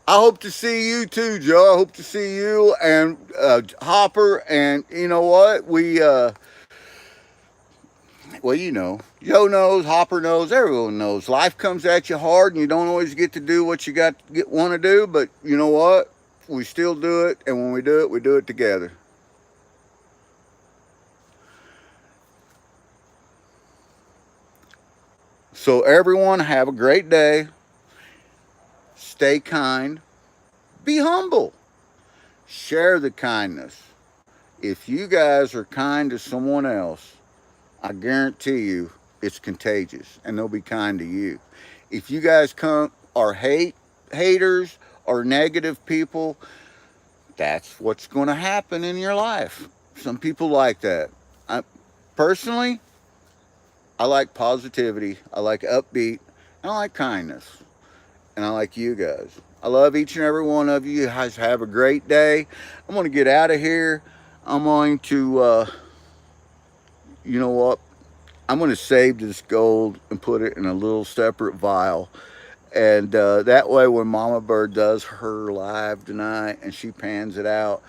I hope to see you too, Joe. I hope to see you and Hopper. And you know what? Joe knows, Hopper knows, everyone knows. Life comes at you hard and you don't always get to do what you want to do, but you know what? We still do it, and when we do it together. So everyone, have a great day. Stay kind. Be humble. Share the kindness. If you guys are kind to someone else, I guarantee you it's contagious, and they'll be kind to you. If you guys are haters or negative people, that's what's going to happen in your life. Some people like that. Personally, I like positivity. I like upbeat. And I like kindness. And I like you guys. I love each and every one of you. You guys have a great day. I'm going to get out of here. I'm going to you know what? I'm going to save this gold and put it in a little separate vial. And that way, when Mama Bird does her live tonight and she pans it out,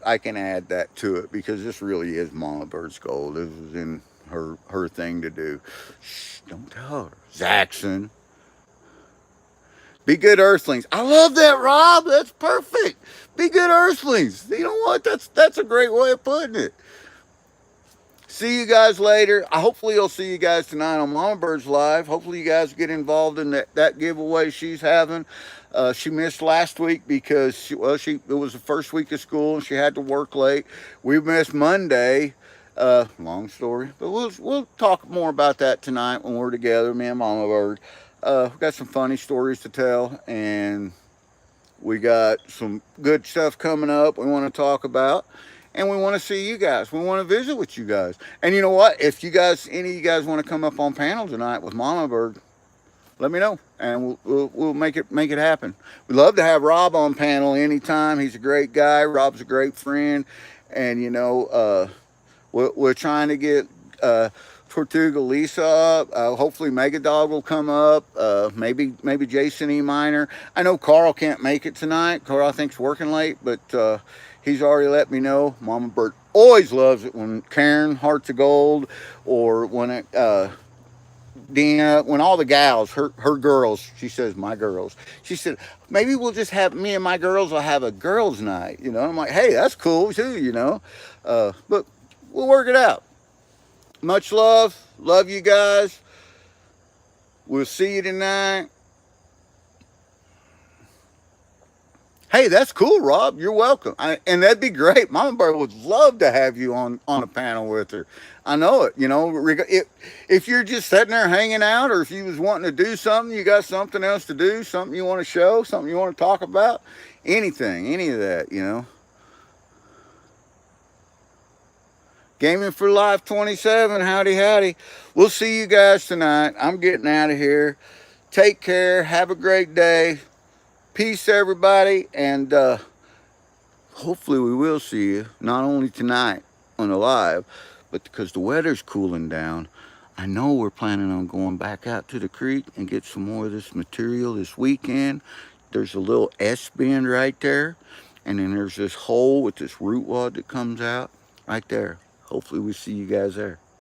I can add that to it because this really is Mama Bird's gold. This was in her thing to do. Shh, don't tell her. Zaxxon. Be good earthlings. I love that, Rob. That's perfect. Be good earthlings. You know what? That's a great way of putting it. See you guys later. Hopefully, I'll see you guys tonight on Mama Bird's Live. Hopefully, you guys get involved in that giveaway she's having. She missed last week because it was the first week of school and she had to work late. We missed Monday. Long story, but we'll talk more about that tonight when we're together, me and Mama Bird. We've got some funny stories to tell, and we got some good stuff coming up we want to talk about. And we want to see you guys. We want to visit with you guys. And you know what? If any of you guys want to come up on panel tonight with Mama Bird, let me know, and we'll make it happen. We'd love to have Rob on panel anytime. He's a great guy. Rob's a great friend, and you know, we're trying to get Tortuga Lisa up. Hopefully Megadog will come up. Maybe Jason E. Minor. I know Carl can't make it tonight. Carl I think's working late, but he's already let me know. Mama Bird always loves it when Karen Hearts of Gold or when Dina, when all the gals, her girls, she says my girls. She said maybe we'll just have me and my girls will have a girls' night. You know, I'm like, hey, that's cool too. You know, but we'll work it out. Much love. Love you guys. We'll see you tonight. Hey, that's cool, Rob. You're welcome. And that'd be great. Mama Bird would love to have you on a panel with her. I know it. You know, if you're just sitting there hanging out, or if you was wanting to do something, you got something else to do, something you want to show, something you want to talk about, anything, any of that, you know. Gaming for Life 27. Howdy, howdy. We'll see you guys tonight. I'm getting out of here. Take care. Have a great day. Peace, everybody. And hopefully we will see you not only tonight on the live, but because the weather's cooling down. I know we're planning on going back out to the creek and get some more of this material this weekend. There's a little S-bend right there. And then there's this hole with this root wad that comes out right there. Hopefully we see you guys there.